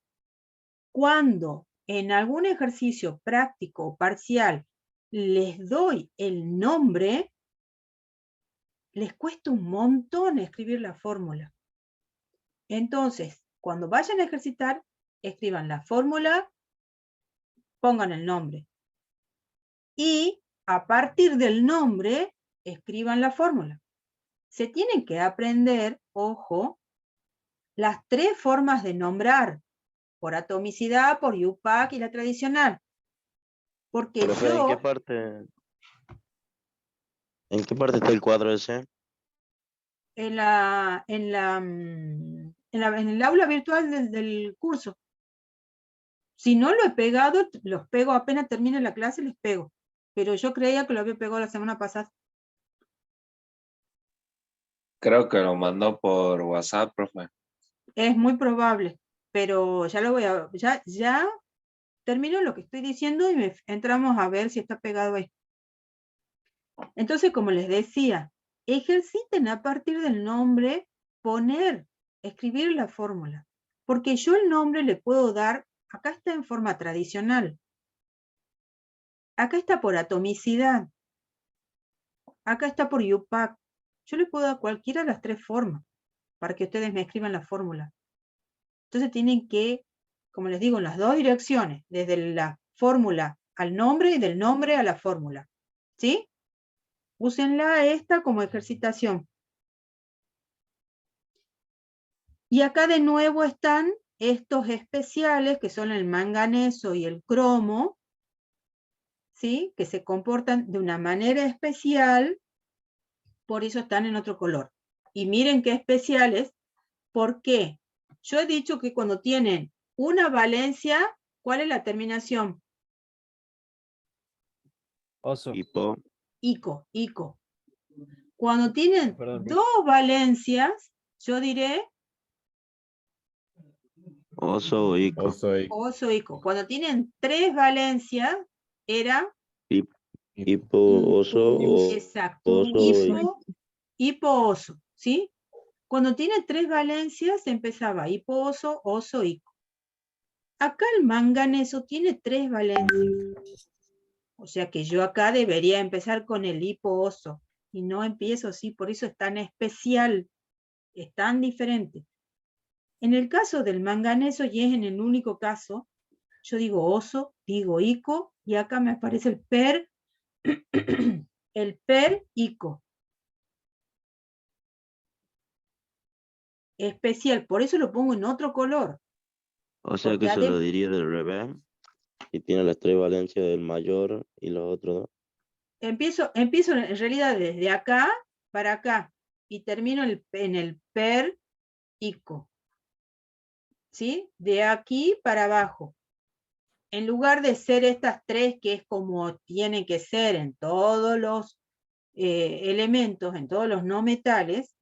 Cuando en algún ejercicio práctico o parcial les doy el nombre, les cuesta un montón escribir la fórmula. Entonces, cuando vayan a ejercitar, escriban la fórmula, pongan el nombre. Y a partir del nombre, escriban la fórmula. Se tienen que aprender, ojo, las 3 formas de nombrar, por atomicidad, por IUPAC y la tradicional. Porque Profe, yo, ¿en qué parte está el cuadro ese? en el aula virtual del curso, si no lo he pegado, los pego apenas termine la clase, les pego. Pero yo creía que lo había pegado la semana pasada. Creo que lo mandó por WhatsApp, profe. Es muy probable, pero ya lo voy a, ya termino lo que estoy diciendo y entramos a ver si está pegado ahí. Entonces, como les decía, ejerciten a partir del nombre, escribir la fórmula. Porque yo el nombre le puedo dar, acá está en forma tradicional. Acá está por atomicidad. Acá está por IUPAC. Yo le puedo dar cualquiera de las 3 formas para que ustedes me escriban la fórmula. Entonces tienen que, como les digo, en las 2 direcciones, desde la fórmula al nombre y del nombre a la fórmula. ¿Sí? Úsenla esta como ejercitación. Y acá de nuevo están estos especiales, que son el manganeso y el cromo, ¿sí? Que se comportan de una manera especial, por eso están en otro color. Y miren qué especiales, ¿por qué? Yo he dicho que cuando tienen una valencia, ¿cuál es la terminación? Oso. Ico. Cuando tienen Perdón. 2 valencias, yo diré Oso o ico. oso, ico. Cuando tienen 3 valencias, era Hipo, oso o exacto, oso o ico. hipo-oso, ¿sí? Cuando tiene 3 valencias, empezaba hipo-oso, oso, ico. Acá el manganeso tiene 3 valencias. O sea que yo acá debería empezar con el hipo-oso. Y no empiezo así, por eso es tan especial, es tan diferente. En el caso del manganeso, y es en el único caso, yo digo oso, digo ico, y acá me aparece el per-ico. Especial, por eso lo pongo en otro color. O sea Porque que se lo diría del revés. Y tiene las 3 valencias del mayor y los otros 2. empiezo en realidad desde acá para acá, y termino en el per-ico. ¿Sí? De aquí para abajo. En lugar de ser estas 3, que es como tienen que ser en todos los elementos, en todos los no metales,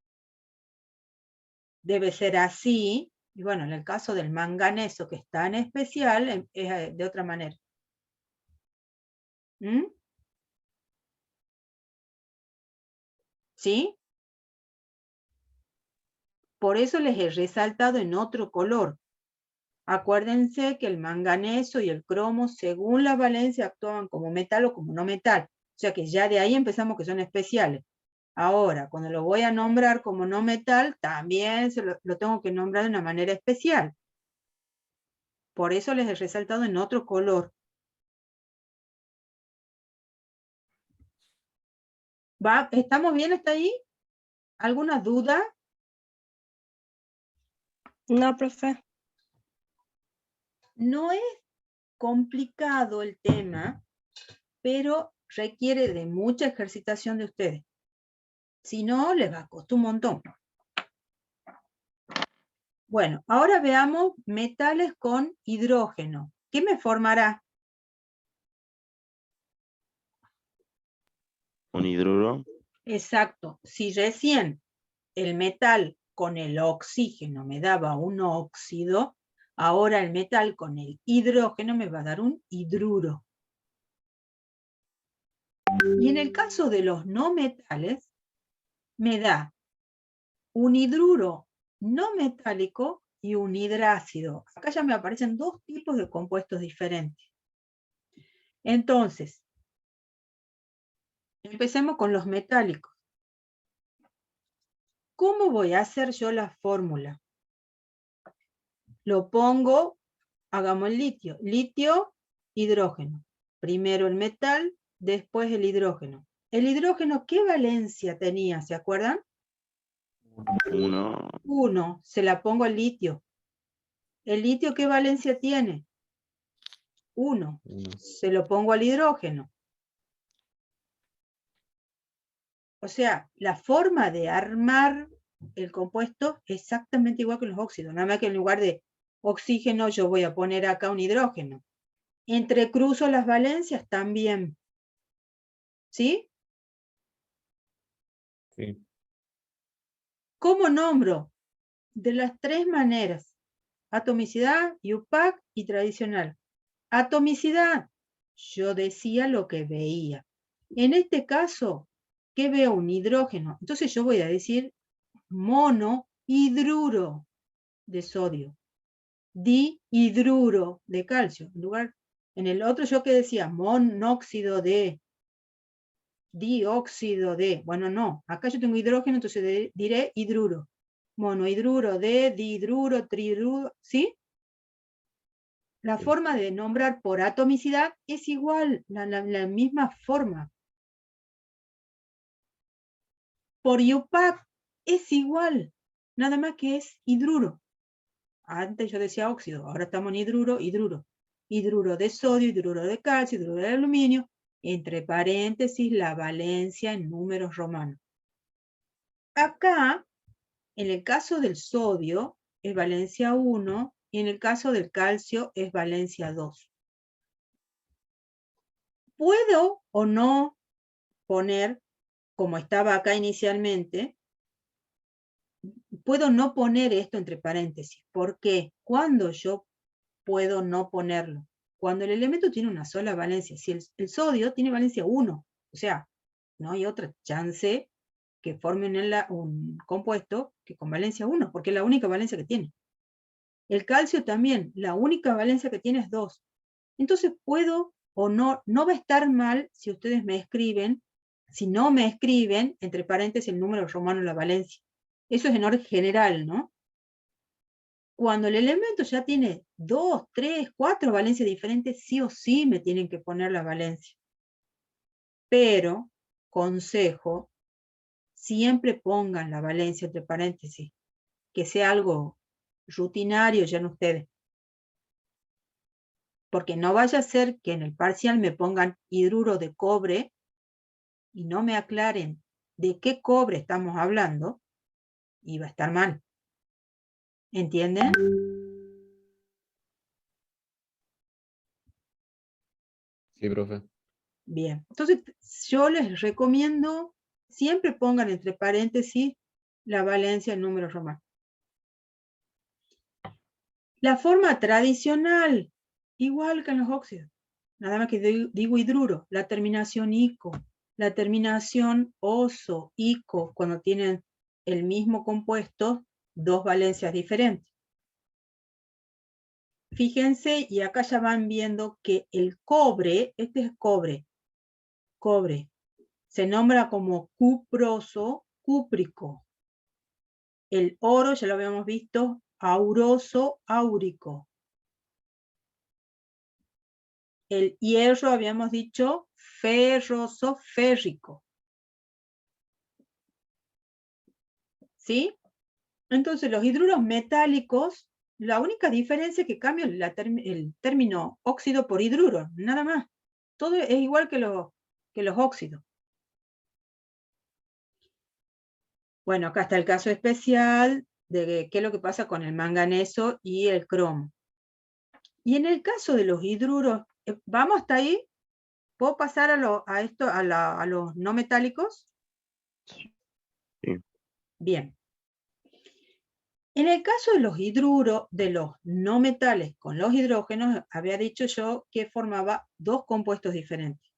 debe ser así. Y bueno, en el caso del manganeso, que es tan especial, es de otra manera. ¿Mm? ¿Sí? Por eso les he resaltado en otro color. Acuérdense que el manganeso y el cromo, según la valencia, actúan como metal o como no metal. O sea que ya de ahí empezamos que son especiales. Ahora, cuando lo voy a nombrar como no metal, también lo tengo que nombrar de una manera especial. Por eso les he resaltado en otro color. ¿Estamos bien hasta ahí? ¿Alguna duda? No, profe. No es complicado el tema, pero requiere de mucha ejercitación de ustedes. Si no, les va a costar un montón. Bueno, ahora veamos metales con hidrógeno. ¿Qué me formará? Un hidruro. Exacto. Si recién el metal con el oxígeno me daba un óxido, ahora el metal con el hidrógeno me va a dar un hidruro. Y en el caso de los no metales, me da un hidruro no metálico y un hidrácido. Acá ya me aparecen dos tipos de compuestos diferentes. Entonces, empecemos con los metálicos. ¿Cómo voy a hacer yo la fórmula? Lo pongo, hagamos el litio. Litio, hidrógeno. Primero el metal, después el hidrógeno. ¿El hidrógeno qué valencia tenía? ¿Se acuerdan? 1. 1. Se la pongo al litio. ¿El litio qué valencia tiene? 1. Se lo pongo al hidrógeno. O sea, la forma de armar el compuesto es exactamente igual que los óxidos. Nada más que en lugar de oxígeno yo voy a poner acá un hidrógeno. Entrecruzo las valencias también. ¿Sí? Sí. ¿Cómo nombro? De las tres maneras. Atomicidad, IUPAC y tradicional. Atomicidad. Yo decía lo que veía. En este caso, ¿qué veo? Un hidrógeno. Entonces yo voy a decir monohidruro de sodio. Dihidruro de calcio. En el otro yo que decía monóxido de, dióxido de. Bueno, no. Acá yo tengo hidrógeno, entonces diré hidruro. Monohidruro de, dihidruro, trihidruro. ¿Sí? La forma de nombrar por atomicidad es igual, la misma forma. Por IUPAC es igual, nada más que es hidruro. Antes yo decía óxido, ahora estamos en hidruro, hidruro. Hidruro de sodio, hidruro de calcio, hidruro de aluminio, entre paréntesis la valencia en números romanos. Acá, en el caso del sodio, es valencia 1, y en el caso del calcio es valencia 2. ¿Puedo o no poner, como estaba acá inicialmente, puedo no poner esto entre paréntesis? ¿Por qué? ¿Cuándo yo puedo no ponerlo? Cuando el elemento tiene una sola valencia. Si el sodio tiene valencia 1, o sea, no hay otra chance que forme un compuesto que con valencia 1, porque es la única valencia que tiene. El calcio también, la única valencia que tiene es 2. Entonces puedo o no va a estar mal si ustedes me escriben, si no me escriben, entre paréntesis el número romano de la valencia. Eso es en orden general, ¿no? Cuando el elemento ya tiene 2, 3, 4 valencias diferentes, sí o sí me tienen que poner la valencia. Pero, consejo, siempre pongan la valencia entre paréntesis, que sea algo rutinario ya en ustedes. Porque no vaya a ser que en el parcial me pongan hidruro de cobre y no me aclaren de qué cobre estamos hablando, y va a estar mal. ¿Entienden? Sí, profe. Bien. Entonces, yo les recomiendo, siempre pongan entre paréntesis la valencia en números romanos. La forma tradicional, igual que en los óxidos. Nada más que digo hidruro, la terminación ico. la terminación oso, ico, cuando tienen el mismo compuesto, dos valencias diferentes. Fíjense, y acá ya van viendo que el cobre, este es cobre, se nombra como cuproso, cúprico. El oro, ya lo habíamos visto, auroso, áurico. El hierro, habíamos dicho, ferroso, férrico. ¿Sí? Entonces, los hidruros metálicos, la única diferencia es que cambia el término óxido por hidruro, nada más. Todo es igual que los óxidos. Bueno, acá está el caso especial de qué es lo que pasa con el manganeso y el cromo. Y en el caso de los hidruros, ¿vamos hasta ahí? ¿Puedo pasar a los no metálicos? Sí. Bien. En el caso de los hidruros, de los no metales con los hidrógenos, había dicho yo que formaba dos compuestos diferentes.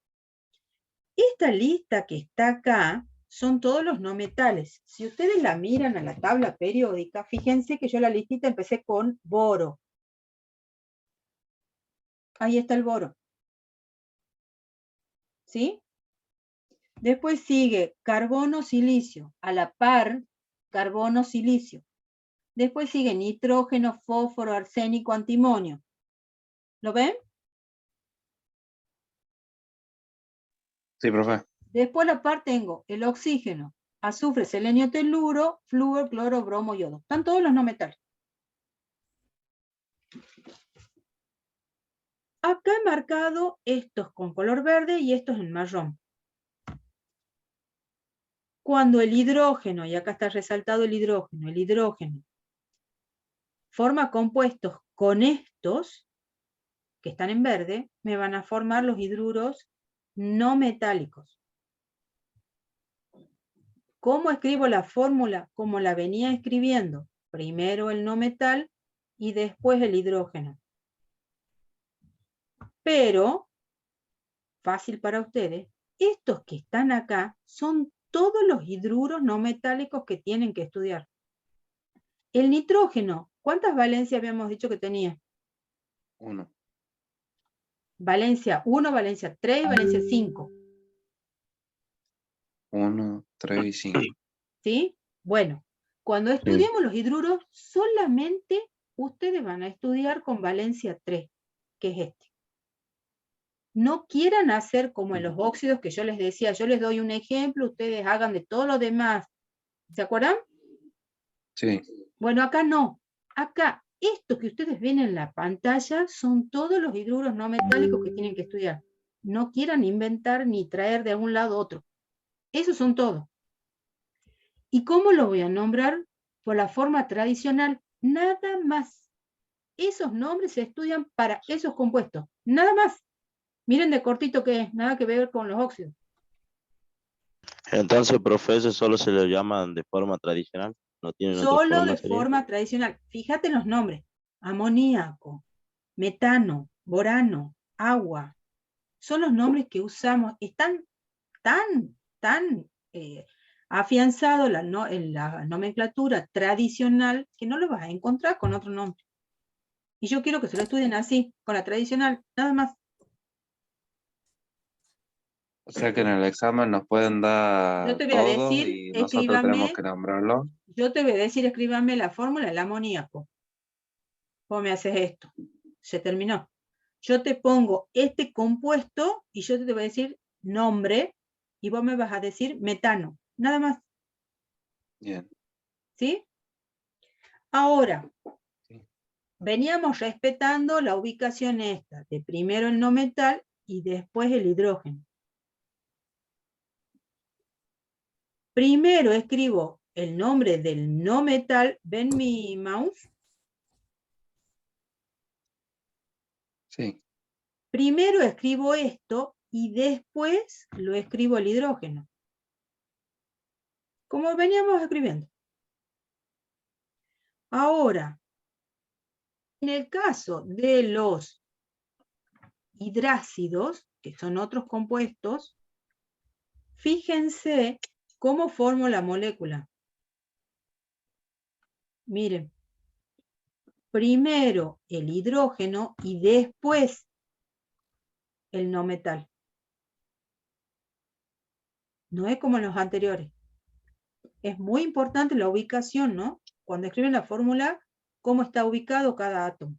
Esta lista que está acá son todos los no metales. Si ustedes la miran a la tabla periódica, fíjense que yo la listita empecé con boro. Ahí está el boro. ¿Sí? Después sigue carbono, silicio. A la par, carbono, silicio. Después sigue nitrógeno, fósforo, arsénico, antimonio. ¿Lo ven? Sí, profe. Después a la par tengo el oxígeno, azufre, selenio, teluro, flúor, cloro, bromo, yodo. Están todos los no metales. Acá he marcado estos con color verde y estos en marrón. Cuando el hidrógeno, y acá está resaltado el hidrógeno, forma compuestos con estos, que están en verde, me van a formar los hidruros no metálicos. ¿Cómo escribo la fórmula? Como la venía escribiendo. Primero el no metal y después el hidrógeno. Pero, fácil para ustedes, estos que están acá son todos los hidruros no metálicos que tienen que estudiar. El nitrógeno, ¿cuántas valencias habíamos dicho que tenía? 1. Valencia 1, Valencia 3 y Valencia 5. 1, 3 y 5. ¿Sí? Bueno, cuando estudiemos los hidruros, solamente ustedes van a estudiar con valencia 3, que es este. No quieran hacer como en los óxidos que yo les decía, yo les doy un ejemplo, ustedes hagan de todo lo demás. ¿Se acuerdan? Sí. Bueno, acá no. Acá, esto que ustedes ven en la pantalla son todos los hidruros no metálicos que tienen que estudiar. No quieran inventar ni traer de un lado a otro. Esos son todos. ¿Y cómo lo voy a nombrar? Por la forma tradicional, nada más. Esos nombres se estudian para esos compuestos, nada más. Miren de cortito que es, nada que ver con los óxidos. Entonces, profe, ¿eso solo se lo llaman de forma tradicional? ¿No tienen otra Solo forma? de forma tradicional. Fíjate en los nombres. Amoníaco, metano, borano, agua. Son los nombres que usamos. Están tan afianzados en la nomenclatura tradicional que no lo vas a encontrar con otro nombre. Y yo quiero que se lo estudien así, con la tradicional, nada más. O sea que en el examen nos pueden dar Yo te voy a todo decir, y nosotros tenemos que nombrarlo. yo te voy a decir, escríbame la fórmula del amoníaco. ¿Cómo me haces esto? Se terminó. Yo te pongo este compuesto y yo te voy a decir nombre y vos me vas a decir metano. Nada más. Bien. ¿Sí? Ahora, Sí. veníamos respetando la ubicación esta, de primero el no metal y después el hidrógeno. Primero escribo el nombre del no metal. ¿Ven mi mouse? Sí. Primero escribo esto y después lo escribo el hidrógeno. Como veníamos escribiendo. Ahora, en el caso de los hidrácidos, que son otros compuestos, Fíjense cómo formo la molécula. Miren. Primero el hidrógeno y después el no metal. No es como en los anteriores. Es muy importante la ubicación, ¿no? Cuando escriben la fórmula, cómo está ubicado cada átomo.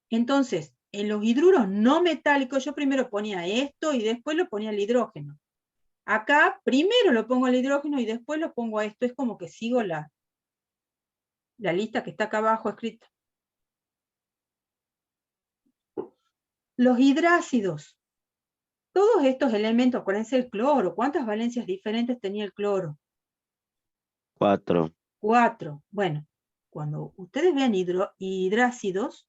Entonces, en los hidruros no metálicos, yo primero ponía esto y después lo ponía el hidrógeno. Acá, primero lo pongo el hidrógeno y después lo pongo a esto. Es como que sigo la lista que está acá abajo escrita. Los hidrácidos. Todos estos elementos, acuérdense el cloro. ¿Cuántas valencias diferentes tenía el cloro? 4. 4. Bueno, cuando ustedes vean hidrácidos,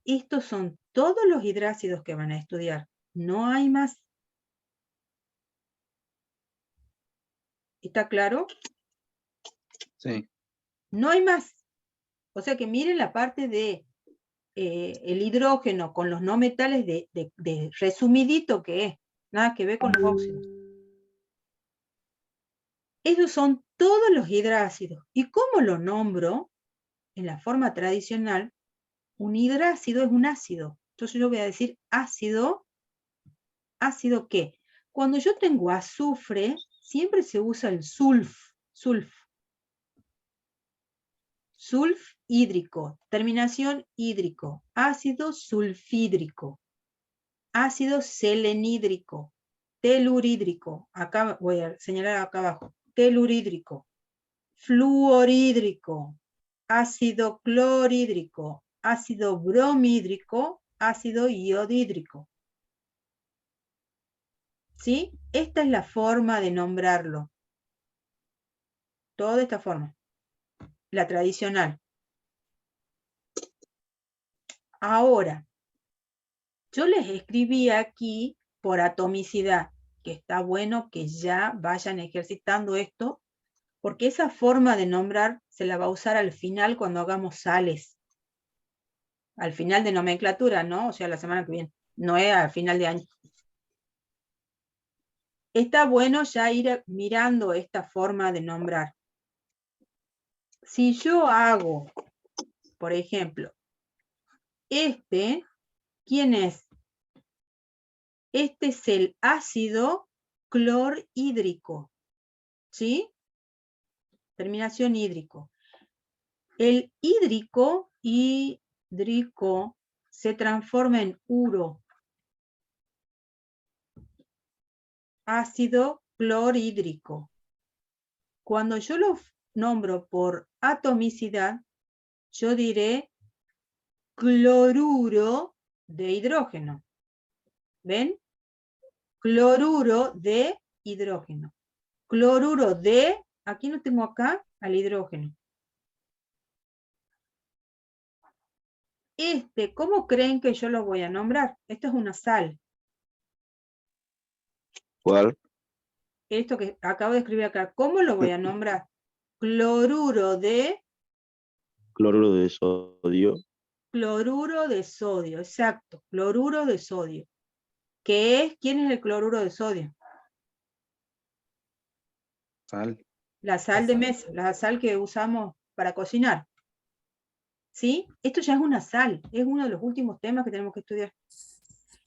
estos son todos los hidrácidos que van a estudiar. No hay más. ¿Está claro? Sí. No hay más. O sea que miren la parte de el hidrógeno con los no metales de resumidito que es. Nada que ver con los óxidos. Esos son todos los hidrácidos. ¿Y cómo lo nombro? En la forma tradicional, un hidrácido es un ácido. Entonces yo voy a decir ácido. ¿Ácido qué? Cuando yo tengo azufre, siempre se usa el sulf. Sulf hídrico, terminación hídrico, ácido sulfídrico, ácido selenídrico, telurídrico, acá voy a señalar acá abajo, telurídrico, fluorhídrico, ácido clorhídrico, ácido bromhídrico, ácido iodhídrico. ¿Sí? Esta es la forma de nombrarlo. Toda esta forma. La tradicional. Ahora, yo les escribí aquí por atomicidad, que está bueno que ya vayan ejercitando esto, porque esa forma de nombrar se la va a usar al final cuando hagamos sales. Al final de nomenclatura, ¿no? O sea, la semana que viene. No es al final de año. Está bueno ya ir mirando esta forma de nombrar. Si yo hago, por ejemplo, ¿quién es? Este es el ácido clorhídrico, ¿sí? Terminación hídrico. El hídrico se transforma en uro. Ácido clorhídrico. Cuando yo lo nombro por atomicidad, yo diré cloruro de hidrógeno. ¿Ven? Cloruro de hidrógeno. Cloruro de, aquí no tengo acá, al hidrógeno. ¿Cómo creen que yo lo voy a nombrar? Esto es una sal. ¿Cuál? Esto que acabo de escribir acá, ¿cómo lo voy a nombrar? Cloruro de... Cloruro de sodio. Cloruro de sodio, exacto. Cloruro de sodio. ¿Qué es? ¿Quién es el cloruro de sodio? Sal. La sal de mesa, la sal que usamos para cocinar. ¿Sí? Esto ya es una sal, es uno de los últimos temas que tenemos que estudiar.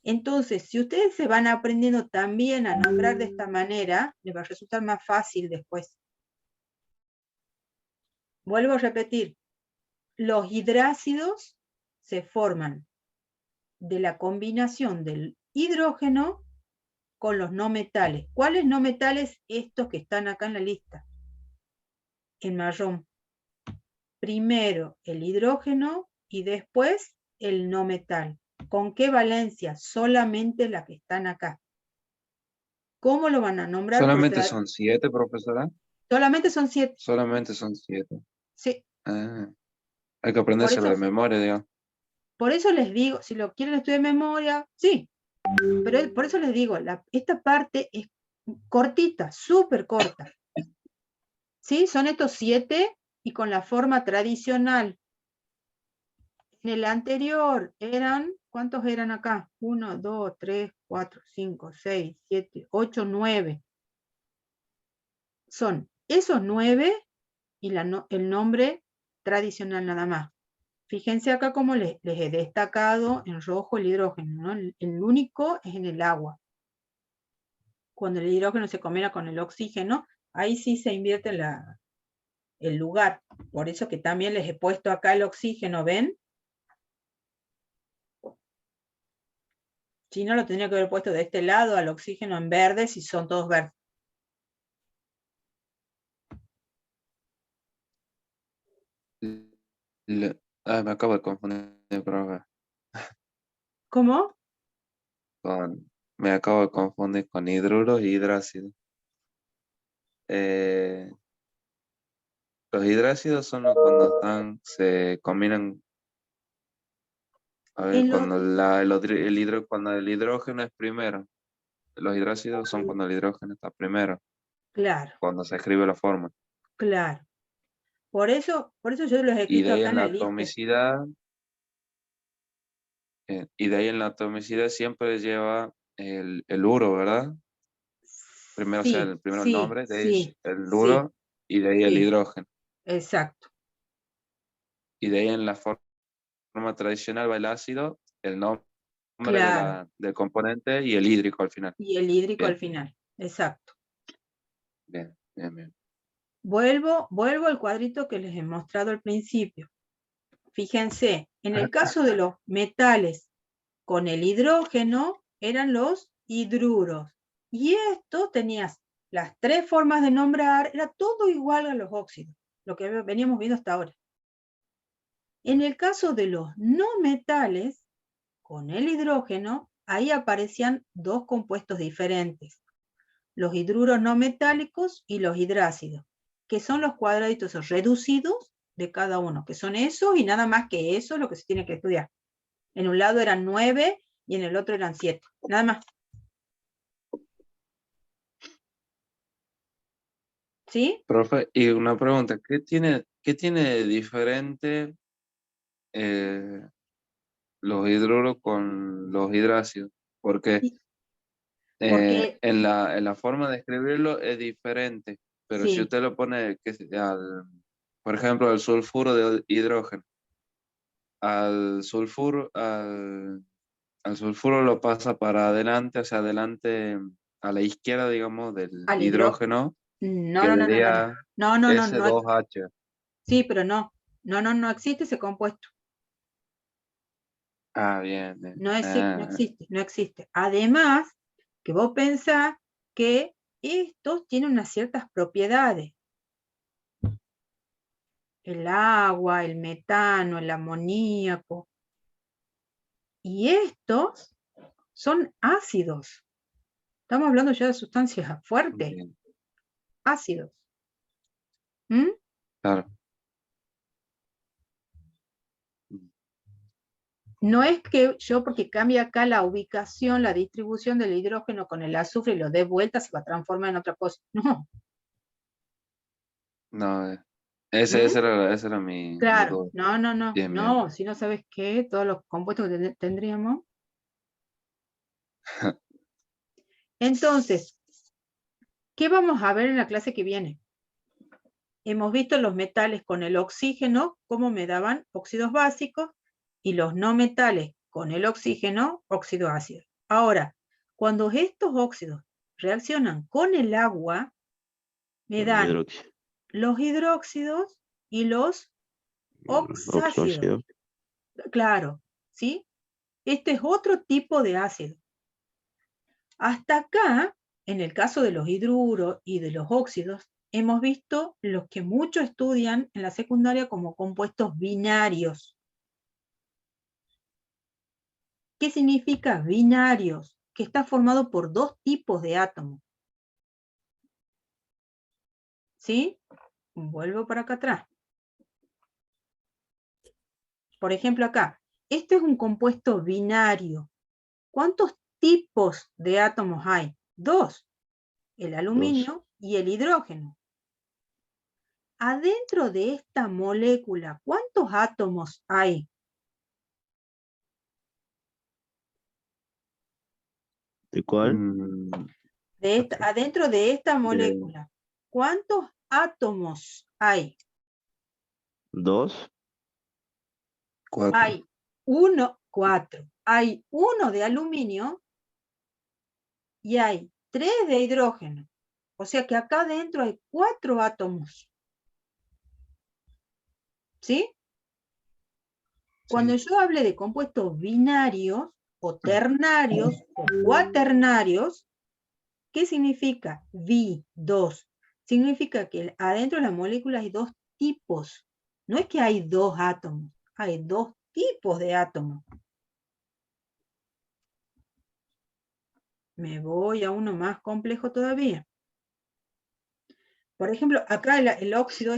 Entonces, si ustedes se van aprendiendo también a nombrar de esta manera, les va a resultar más fácil después. Vuelvo a repetir, los hidrácidos se forman de la combinación del hidrógeno con los no metales. ¿Cuáles no metales? Estos que están acá en la lista, en marrón. Primero el hidrógeno y después el no metal. ¿Con qué valencia? Solamente las que están acá. ¿Cómo lo van a nombrar? Solamente son 7, profesora. Solamente son 7. Solamente son 7. Sí. Ah, hay que aprendérselo de memoria, digamos. Por eso les digo, si lo quieren estudiar de memoria, sí. Pero por eso les digo, esta parte es cortita, súper corta. ¿Sí? Son estos 7 y con la forma tradicional. En el anterior eran ¿Cuántos eran acá? 1, 2, 3, 4, 5, 6, 7, 8, 9. Son esos 9 y el nombre tradicional nada más. Fíjense acá cómo les he destacado en rojo el hidrógeno, ¿no? El único es en el agua. Cuando el hidrógeno se combina con el oxígeno, ahí sí se invierte el lugar. Por eso que también les he puesto acá el oxígeno, ¿ven? Si no, lo tendría que haber puesto de este lado al oxígeno en verde si son todos verdes. Me acabo de confundir, profe. ¿Cómo? Me acabo de confundir con hidruros y hidrácidos. Los hidrácidos son cuando se combinan. A ver, cuando cuando el hidrógeno es primero. Los hidrácidos son cuando el hidrógeno está primero, Claro, cuando se escribe la forma. claro. Por eso yo los he Y escrito de ahí acá en en la la lista. atomicidad, siempre lleva el uro, ¿verdad? Primero, o sea, primero el nombre, de ahí sí, el uro, y de ahí el sí, hidrógeno. exacto. Y de ahí en la forma tradicional va el ácido, el nombre Claro. del componente y el hídrico al final. Y el hídrico Bien, al final. Exacto. bien, bien, bien. Vuelvo al cuadrito que les he mostrado al principio. Fíjense, en el caso de los metales con el hidrógeno eran los hidruros. Y esto tenías las 3 formas de nombrar, era todo igual a los óxidos, lo que veníamos viendo hasta ahora. En el caso de los no metales, con el hidrógeno, ahí aparecían 2 compuestos diferentes. Los hidruros no metálicos y los hidrácidos, que son los cuadraditos reducidos de cada uno, que son esos y nada más que eso es lo que se tiene que estudiar. En un lado eran 9 y en el otro eran 7, nada más. ¿Sí? Profe, y una pregunta, ¿qué tiene de diferente los hidruros con los hidrácidos? Porque Porque, en la forma de escribirlo es diferente, pero si sí, usted lo pone, por ejemplo, el sulfuro de hidrógeno, al sulfuro, al sulfuro lo pasa para adelante, hacia adelante, a la izquierda, digamos, del al hidrógeno. hidrógeno, No, no, no, no, no, no. quedaría No, no, no, no. S2H. Sí, pero no. No existe ese compuesto. Ah, bien, bien. No existe, no existe. Además, que vos pensás que estos tienen unas ciertas propiedades. El agua, el metano, el amoníaco. Y estos son ácidos. Estamos hablando ya de sustancias fuertes, Bien, ácidos. ¿Mm? claro. No es que yo, porque cambia acá la ubicación, la distribución del hidrógeno con el azufre y lo dé vuelta, se va a transformar en otra cosa. No. No, ¿Mm? esa era mi Claro, duda. no. Bien, bien. No, si no sabes qué, todos los compuestos que tendríamos. Entonces, ¿qué vamos a ver en la clase que viene? Hemos visto los metales con el oxígeno, cómo me daban óxidos básicos, y los no metales con el oxígeno, óxido ácido. Ahora, cuando estos óxidos reaccionan con el agua, me dan Hidróxido. los hidróxidos y los oxácidos. Oxóxido. Claro, ¿sí? Este es otro tipo de ácido. Hasta acá, en el caso de los hidruros y de los óxidos, hemos visto los que muchos estudian en la secundaria como compuestos binarios. ¿Qué significa binarios? Que está formado por 2 tipos de átomos. ¿Sí? Vuelvo para acá atrás. Por ejemplo acá, este es un compuesto binario. ¿Cuántos tipos de átomos hay? 2. El aluminio y el hidrógeno. Adentro de esta molécula, ¿cuántos átomos hay? ¿De cuál? Adentro de esta molécula, ¿cuántos átomos hay? 2. 4. Hay 4. Hay 1 de aluminio y hay 3 de hidrógeno. O sea que acá adentro hay 4 átomos. ¿Sí? Cuando yo hable de compuestos binarios, o ternarios, o cuaternarios, ¿qué significa dos? Significa que adentro de la molécula hay 2 tipos. No es que hay 2 átomos, hay 2 tipos de átomos. Me voy a uno más complejo todavía. Por ejemplo, acá el óxido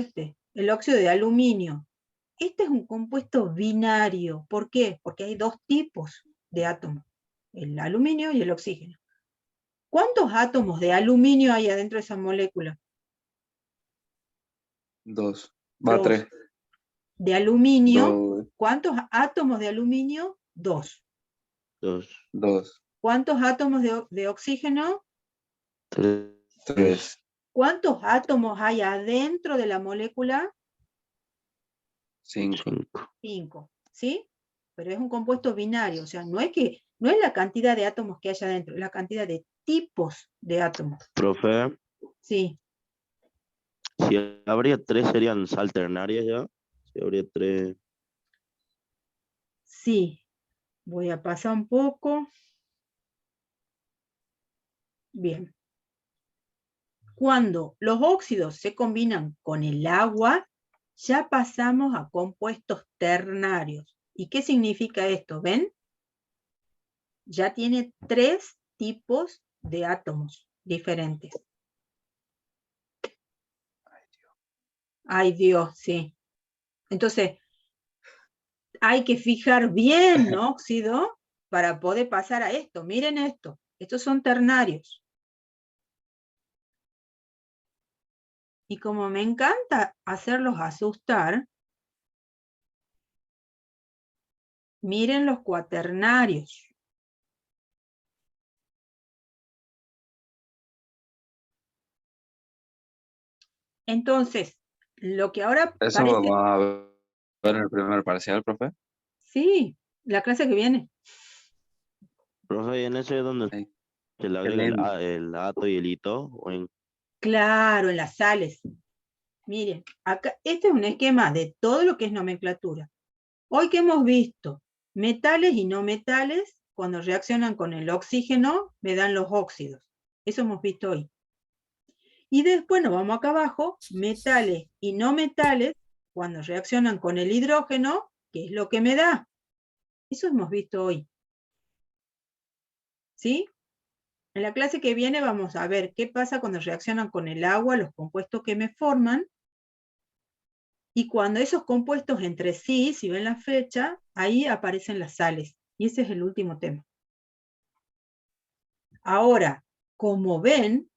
el óxido de aluminio. Este es un compuesto binario. ¿Por qué? Porque hay 2 tipos de átomos, el aluminio y el oxígeno. ¿Cuántos átomos de aluminio hay adentro de esa molécula? 2. Va 2. 3. De aluminio, 2. ¿cuántos átomos de aluminio? 2. 2. ¿Cuántos átomos de oxígeno? 3. ¿Cuántos átomos hay adentro de la molécula? 5. 5. ¿Sí? Pero es un compuesto binario, o sea, no es la cantidad de átomos que haya adentro, es la cantidad de tipos de átomos. Profe, Sí. si habría 3 serían sal ternarias ya. Si habría 3. Sí. Voy a pasar un poco. Bien. Cuando los óxidos se combinan con el agua, ya pasamos a compuestos ternarios. ¿Y qué significa esto? ¿Ven? Ya tiene 3 tipos de átomos diferentes. Ay Dios, sí. Entonces, hay que fijar bien óxido para poder pasar a esto. Miren esto. Estos son ternarios. Y como me encanta hacerlos asustar, miren los cuaternarios. Entonces, lo que ahora ¿Eso parece... vamos a ver en el primer parcial, profe? Sí, la clase que viene. Profe, ¿y en ese es donde Ay, se le qué agrega lindo. el ato y el hito? ¿O en... Claro, en las sales. Miren, acá, este es un esquema de todo lo que es nomenclatura. Hoy que hemos visto metales y no metales, cuando reaccionan con el oxígeno, me dan los óxidos. Eso hemos visto hoy. Y después nos vamos acá abajo, metales y no metales, cuando reaccionan con el hidrógeno, ¿qué es lo que me da? Eso hemos visto hoy. ¿Sí? En la clase que viene vamos a ver qué pasa cuando reaccionan con el agua, los compuestos que me forman, y cuando esos compuestos entre sí, si ven la flecha, ahí aparecen las sales. Y ese es el último tema. Ahora, como ven,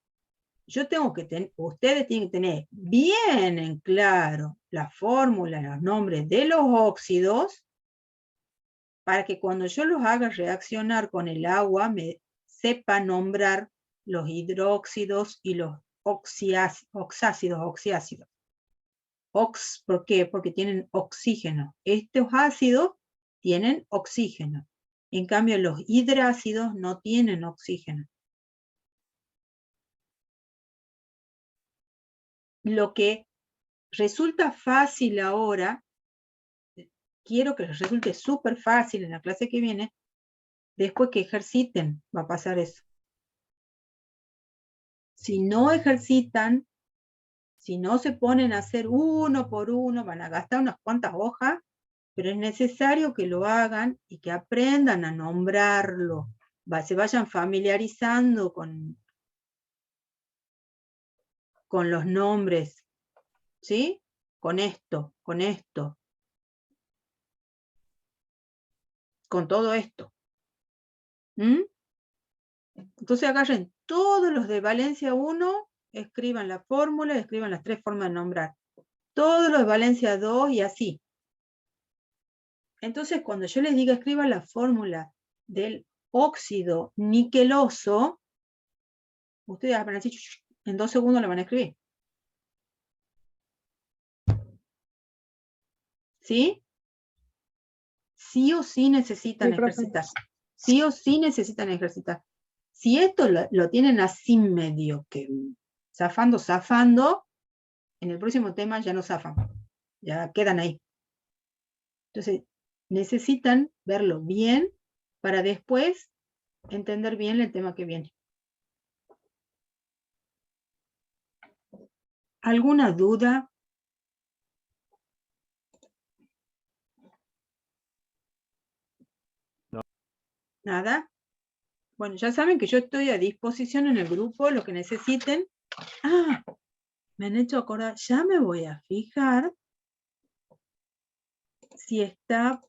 ustedes tienen que tener bien en claro la fórmula, los nombres de los óxidos, para que cuando yo los haga reaccionar con el agua, me sepa nombrar los hidróxidos y los oxiácidos. ¿Por qué? Porque tienen oxígeno. Estos ácidos tienen oxígeno. En cambio, los hidrácidos no tienen oxígeno. Lo que resulta fácil ahora, quiero que les resulte súper fácil en la clase que viene, después que ejerciten, va a pasar eso. Si no ejercitan, si no se ponen a hacer uno por uno, van a gastar unas cuantas hojas, pero es necesario que lo hagan y que aprendan a nombrarlo, se vayan familiarizando con los nombres, ¿sí? Con esto, con todo esto. Entonces agarren todos los de Valencia 1, escriban la fórmula, escriban las 3 formas de nombrar. Todos los de Valencia 2 y así. Entonces cuando yo les diga escriban la fórmula del óxido niqueloso, ustedes van a decir, en 2 segundos lo van a escribir. ¿Sí? Sí o sí necesitan Sí, profe. ejercitar. Sí o sí necesitan ejercitar. Si esto lo tienen así medio que zafando, en el próximo tema ya no zafan. Ya quedan ahí. Entonces, necesitan verlo bien para después entender bien el tema que viene. ¿Alguna duda? No. ¿Nada? Bueno, ya saben que yo estoy a disposición en el grupo, lo que necesiten. Ah, me han hecho acordar, ya me voy a fijar si está...